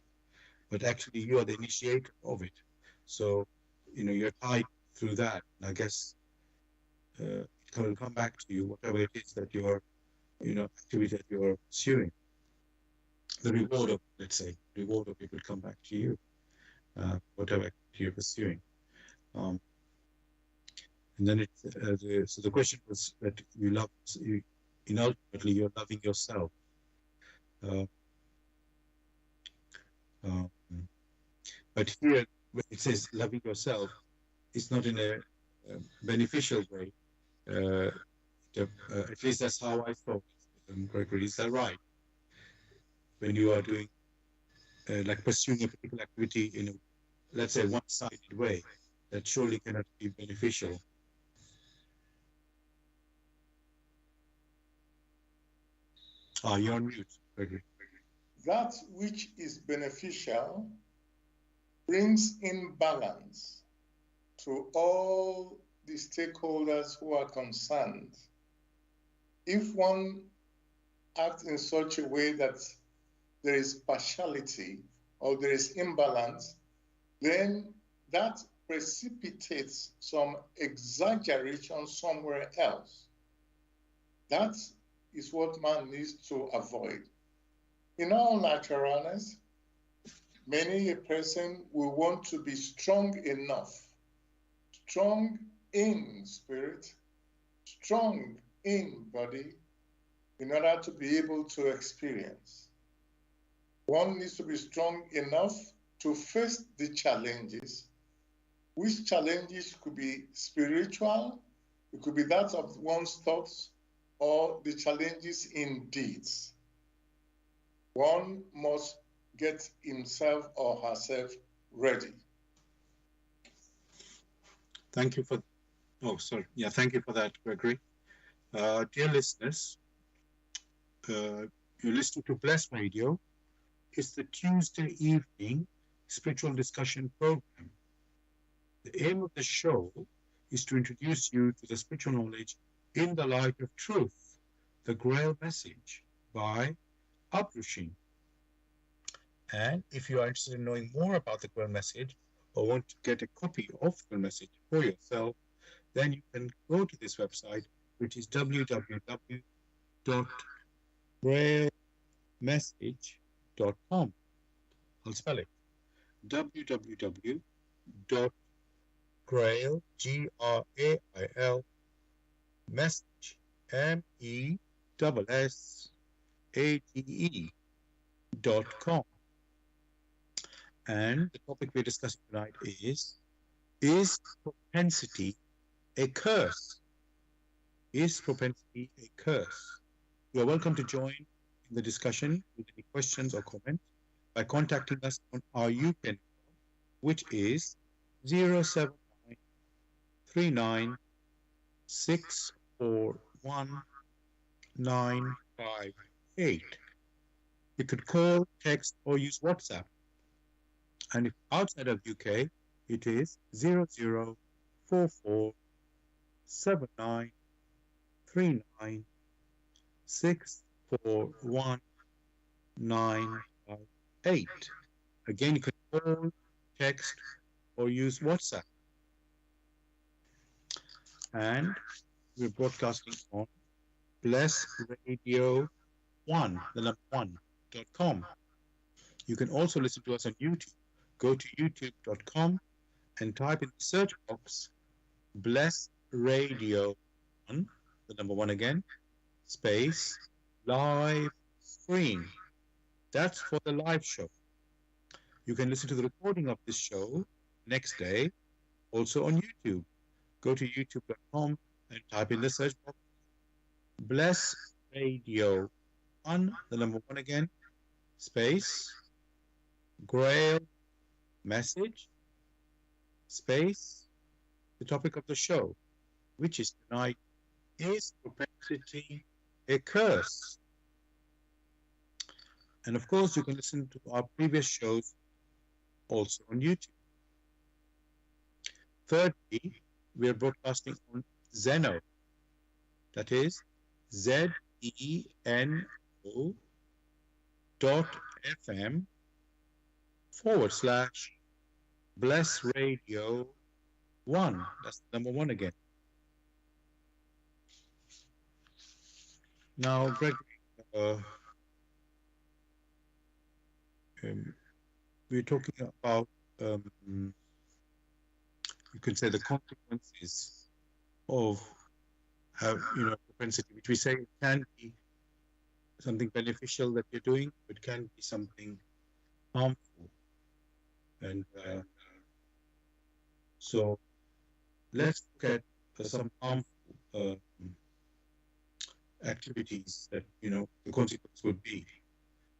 Speaker 1: but actually you are the initiator of it. So, you're tied through that. And I guess it will come back to you, whatever it is that you're, activity that you're pursuing. The reward of, let's say, reward of it will come back to you, whatever activity you're pursuing. Um, and then so the question was that ultimately you're loving yourself. Uh, um, but here, when it says loving yourself, it's not in a beneficial way. Uh, at least that's how I thought. Gregory, is that right? When you are doing, like pursuing a particular activity in a, let's say, one-sided way, that surely cannot be beneficial. You're on mute, Gregory.
Speaker 2: That which is beneficial brings in balance to all the stakeholders who are concerned. If one acts in such a way that there is partiality or there is imbalance, then that precipitates some exaggeration somewhere else. That is what man needs to avoid. In all naturalness, many a person will want to be strong enough, strong in spirit, strong in body, in order to be able to experience. One needs to be strong enough to face the challenges, which challenges could be spiritual, it could be that of one's thoughts, or the challenges in deeds. One must get himself or herself ready.
Speaker 1: Thank you for, oh, sorry. Yeah, thank you for that, Gregory. Dear listeners, you're listening to Bless Radio. It's the Tuesday evening spiritual discussion program. The aim of the show is to introduce you to the spiritual knowledge in the light of truth, the GRAIL message by Abdushin. And if you are interested in knowing more about the GRAIL message or want to get a copy of the GRAIL message for yourself, then you can go to this website, which is www.grailmessage.com. I'll spell it. www.grail, G-R-A-I-L, message, MESSAGE.com. And the topic we're discussing tonight is propensity a curse? Is propensity a curse? You are welcome to join in the discussion with any questions or comments by contacting us on our UPIN, which is 07939641958. You could call, text, or use WhatsApp. And if outside of UK, it is 00447939641958. Again, you can call, text, or use WhatsApp. And we're broadcasting on Bless Radio 1, the number 1.com. You can also listen to us on YouTube. Go to youtube.com and type in the search box Bless Radio 1, the number 1 again, space, live stream. That's for the live show. You can listen to the recording of this show next day, also on YouTube. Go to youtube.com and type in the search box Bless Radio on the number one again, space, Grail Message, space, the topic of the show, which is tonight, is propensity a curse? And of course, you can listen to our previous shows also on YouTube. Thirdly, we are broadcasting on Zeno. That is ZENO.FM/Bless Radio 1. That's the number one again. Now, Greg, we're talking about, you could say, the consequences of propensity, which we say can be something beneficial that you're doing, but can be something harmful. And so let's look at some harmful activities that, the consequence would be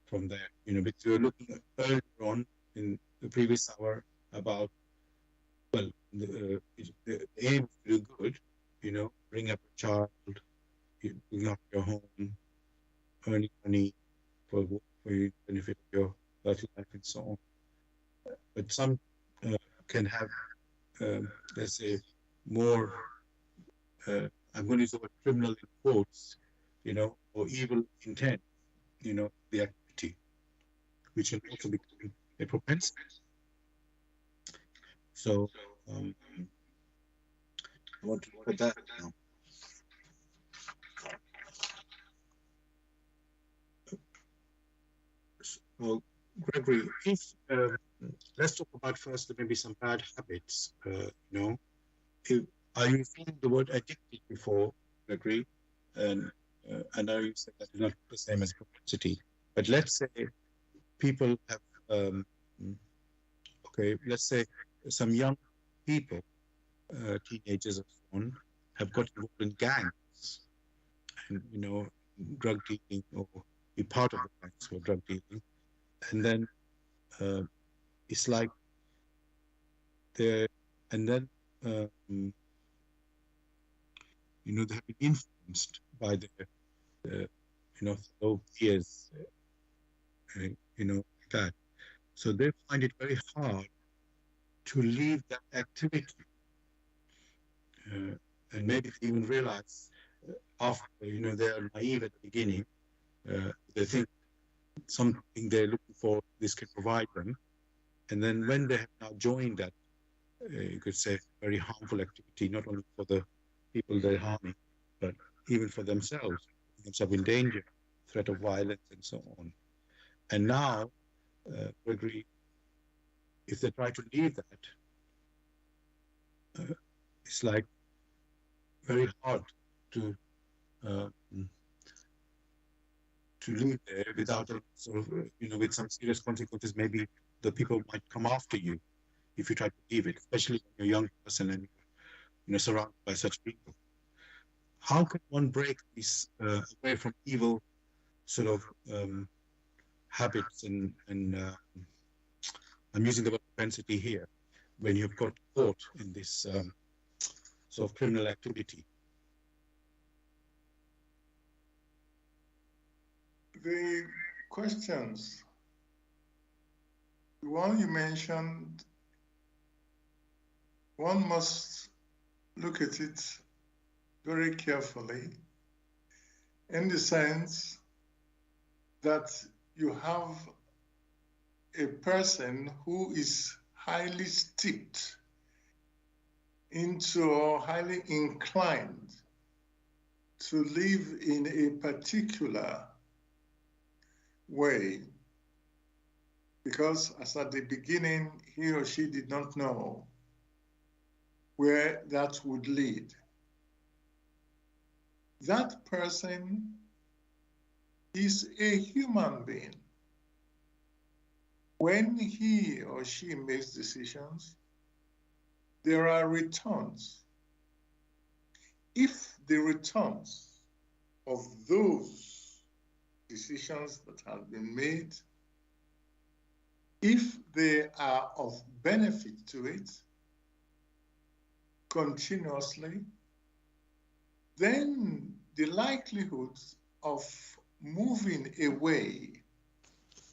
Speaker 1: from there. Because we were looking at earlier on in the previous hour about, well, the aim to do good, bring up a child, bring up your home, earning money for your benefit of your earthly life and so on. But some can have, let's say, more, I'm going to use the word criminal in quotes, or evil intent, the activity, which can also become a propensity. So I want to look at that now. Well, Gregory, if let's talk about first maybe some bad habits. Are you feeling the word addicted before, Gregory? And I know you said that is not the same as propensity. But let's say people have, let's say some young people, teenagers and so on, have got involved in gangs and, drug dealing, or be part of the gangs for drug dealing. And then it's like they have been influenced by their fellow peers, like that. So they find it very hard to leave that activity. And maybe they even realize after, they are naive at the beginning, they think something they're looking for, this can provide them. And then when they have now joined that, you could say, very harmful activity, not only for the people they're harming, but even for themselves in danger, threat of violence, and so on. And now, Gregory, if they try to leave that, it's like very hard to leave there without a sort of, with some serious consequences. Maybe the people might come after you if you try to leave it, especially when you're a young person and surrounded by such people. How can one break these away from evil sort of habits and I'm using the word propensity here, when you've got caught in this sort of criminal activity?
Speaker 2: The questions, the one you mentioned, one must look at it very carefully, in the sense that you have a person who is highly steeped into, or highly inclined to live in a particular way, because as at the beginning, he or she did not know where that would lead. That person is a human being. when he or she makes decisions, there are returns. If the returns of those decisions that have been made, if they are of benefit to it continuously, then the likelihood of moving away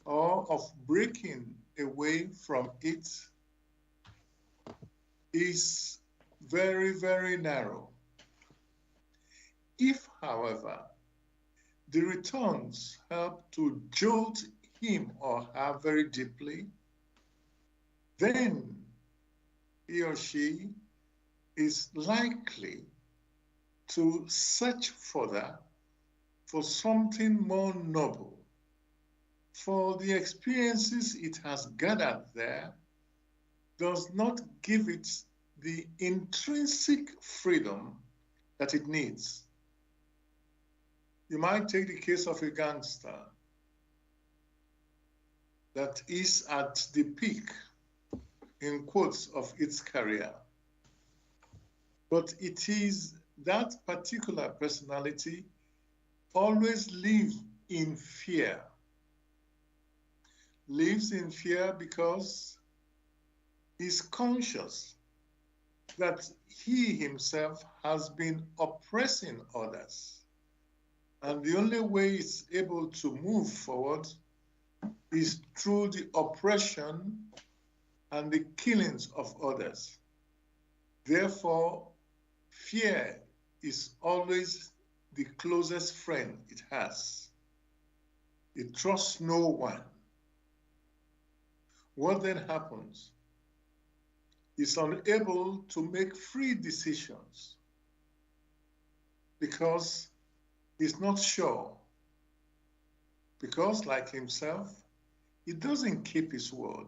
Speaker 2: or of breaking away from it is very, very narrow. If, however, the returns help to jolt him or her very deeply, then he or she is likely to search further for something more noble, for the experiences it has gathered there does not give it the intrinsic freedom that it needs. You might take the case of a gangster that is at the peak, in quotes, of its career. But it is that particular personality always lives in fear. Lives in fear because he's conscious that he himself has been oppressing others. And the only way he's able to move forward is through the oppression and the killings of others. Therefore, fear is always the closest friend it has. It trusts no one. What then happens? It's unable to make free decisions because he's not sure. Because, like himself, he doesn't keep his word.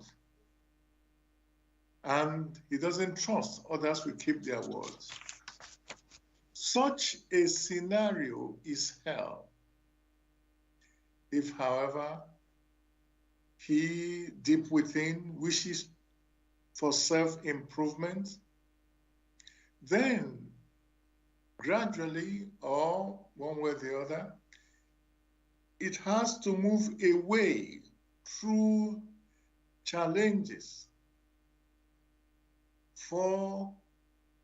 Speaker 2: And he doesn't trust others will keep their words. Such a scenario is hell. If, however, he deep within wishes for self-improvement, then gradually, or one way or the other, it has to move away through challenges for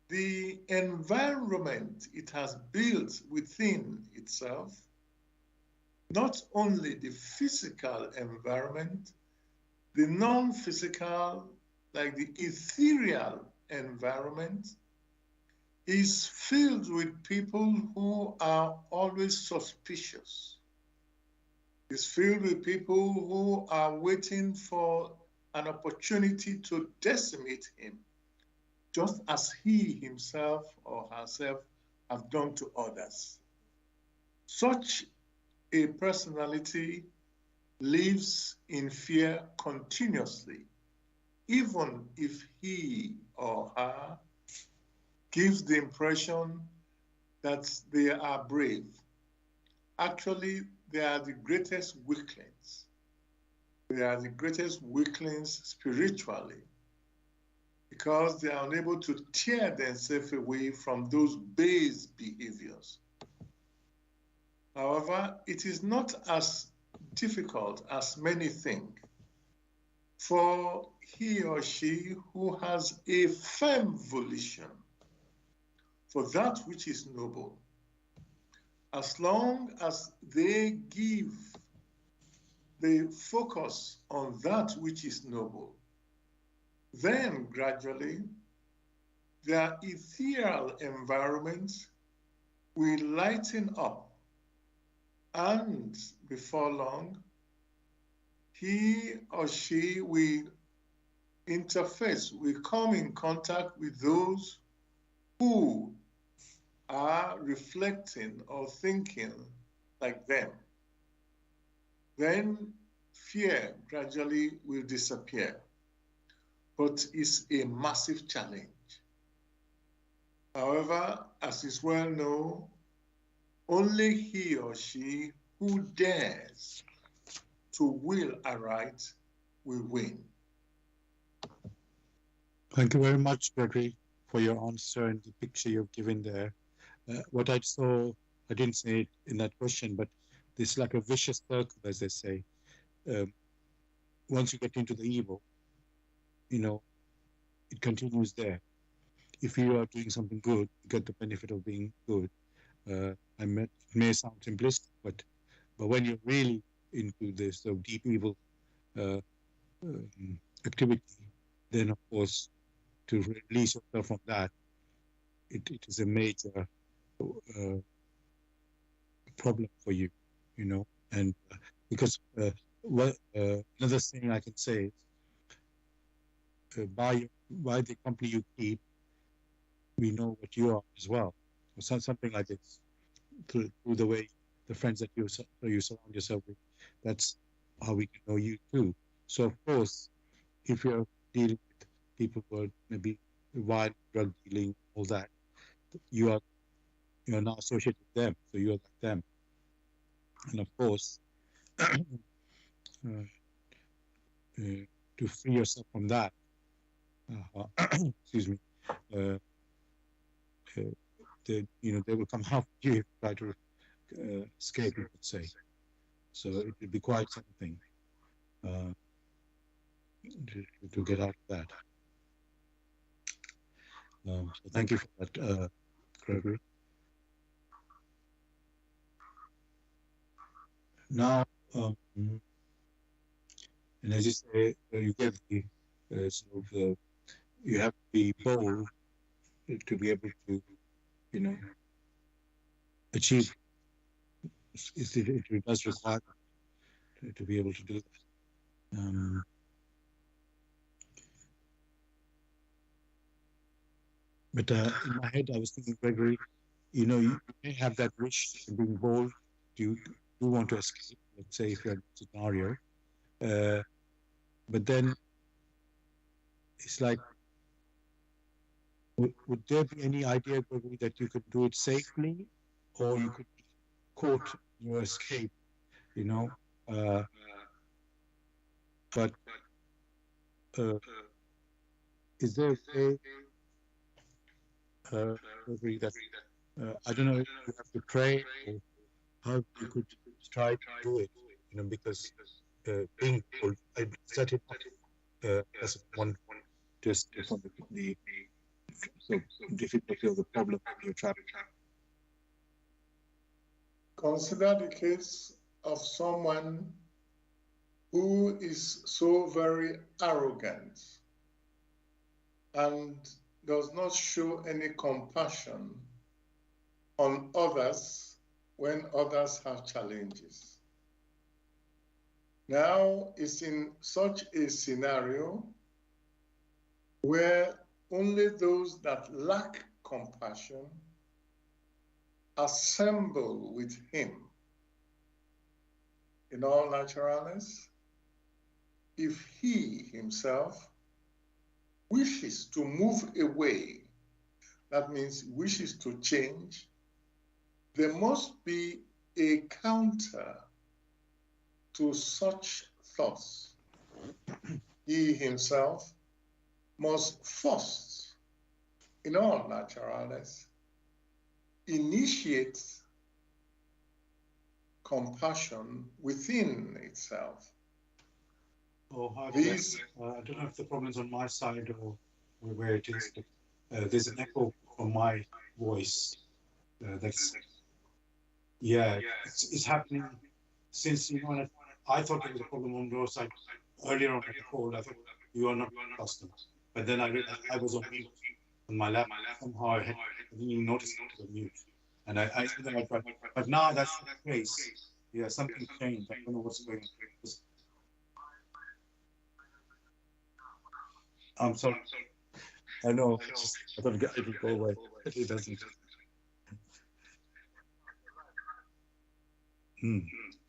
Speaker 2: the environment it has built within itself, not only the physical environment, the non-physical, like the ethereal environment, is filled with people who are always suspicious. It's filled with people who are waiting for an opportunity to decimate him, just as he himself or herself have done to others. Such a personality lives in fear continuously, even if he or her gives the impression that they are brave. Actually, they are the greatest weaklings. They are the greatest weaklings spiritually because they are unable to tear themselves away from those base behaviors. However, it is not as difficult as many think for he or she who has a firm volition for that which is noble, as long as they give the focus on that which is noble, then gradually their ethereal environment will lighten up, and before long, he or she will interface, will come in contact with those who are reflecting or thinking like them. Then fear gradually will disappear, but it's a massive challenge. However, as is well known, only he or she who dares to will aright we win.
Speaker 1: Thank you very much, Gregory, for your answer and the picture you've given there. What I saw, I didn't say it in that question, but this like a vicious circle, as they say. Once you get into the evil, it continues there. If you are doing something good, you get the benefit of being good. It may sound simplistic, but when you're really into this deep evil activity, then of course to release yourself from that, it is a major problem for you, and because another thing I can say is by the company you keep, we know what you are as well, or something like this, through the way the friends that you surround yourself with. That's how we can know you too. So of course, if you're dealing with people who are maybe violent, drug dealing, all that, you're now associated with them, so you're like them. And of course, to free yourself from that, excuse me, they will come after you if you try to escape, you could say. So it would be quite something to get out of that. So thank you for that, Gregory. Now, and as you say, you get the you have to be bold to be able to, achieve. It does require to be able to do that. But in my head, I was thinking, Gregory, you may have that wish of being bold. You do want to escape, let's say, if you're in a scenario. But then it's like, would there be any idea, Gregory, that you could do it safely, or you could be caught in your escape, but is there a way, Gregory, that I don't know if you have to pray or how you could try to do it, because being bold, I set it up as one just from the difficulty of the problem you're trapping.
Speaker 2: Consider the case of someone who is so very arrogant and does not show any compassion on others when others have challenges. Now it's in such a scenario where only those that lack compassion assemble with him. In all naturalness, if he himself wishes to move away, that means wishes to change, there must be a counter to such thoughts. He himself must first, in all naturalness, initiate compassion within itself.
Speaker 1: Oh, I don't know if the problem's on my side or where it is, but there's an echo from my voice. It's happening since, I thought there was a problem on your side earlier on the call. I thought you are not a customer, but then I realized I was on mute on my laptop. Somehow I didn't even notice it was mute, and I but now that's the case. Yeah, something changed. I don't know what's going on. I'm sorry. I know. I thought it would go away. It doesn't.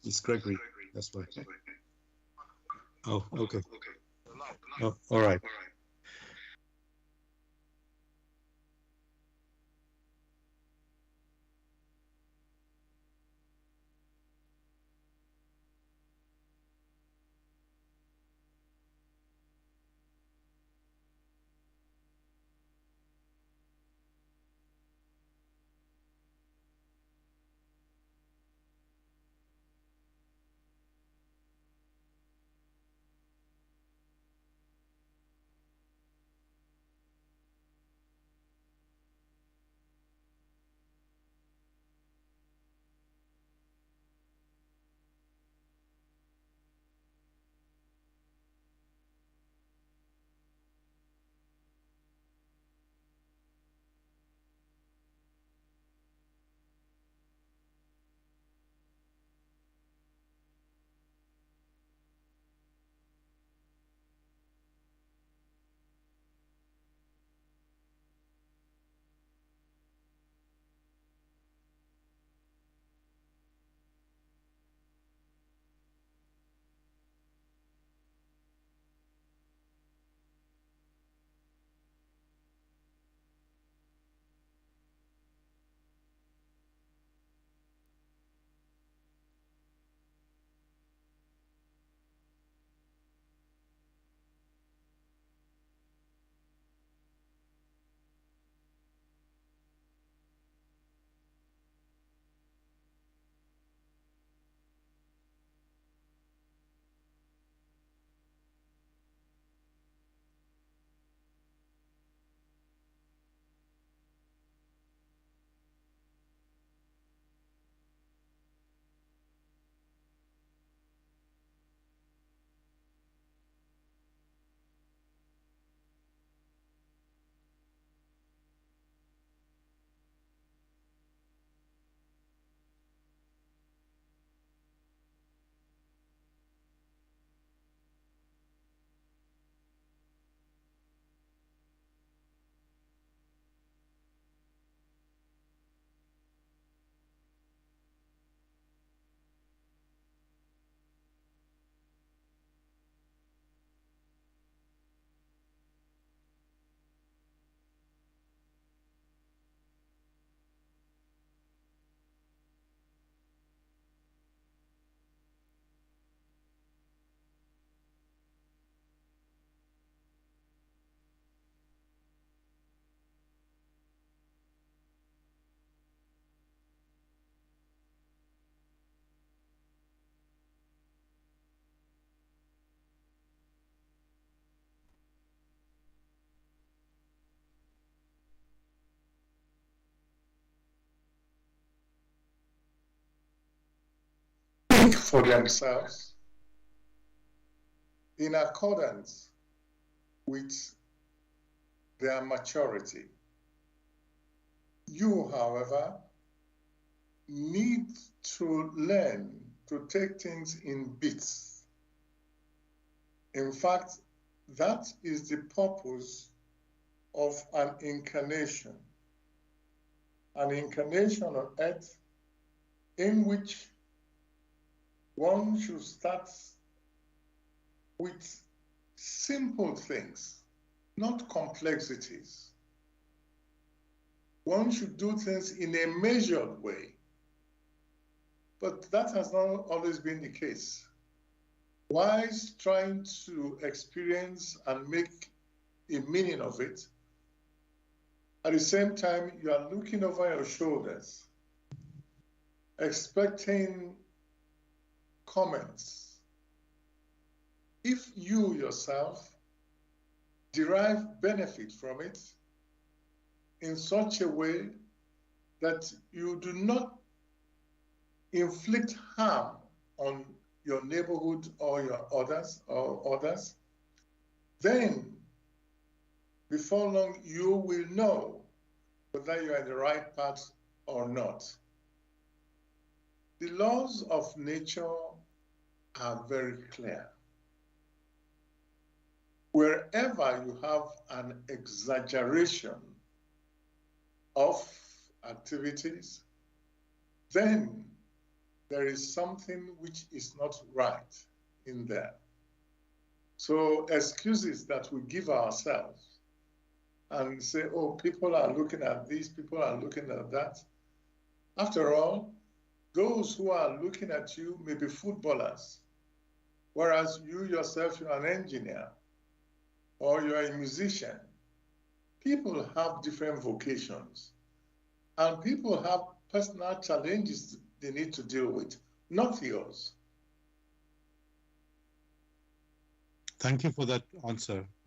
Speaker 1: It's Gregory. That's why. Oh, okay. Oh, all right.
Speaker 2: for themselves in accordance with their maturity. You, however, need to learn to take things in bits. In fact, that is the purpose of an incarnation on earth in which one should start with simple things, not complexities. One should do things in a measured way, but that has not always been the case. Whilst trying to experience and make a meaning of it, at the same time, you are looking over your shoulders, expecting comments. If you yourself derive benefit from it in such a way that you do not inflict harm on your neighborhood or your others, then before long you will know whether you are in the right path or not. The laws of nature are very clear. Wherever you have an exaggeration of activities, then there is something which is not right in there. So excuses that we give ourselves and say, oh, people are looking at this, people are looking at that. After all, those who are looking at you may be footballers, whereas you yourself, you're an engineer or you're a musician. People have different vocations and people have personal challenges they need to deal with, not yours.
Speaker 1: Thank you for that answer.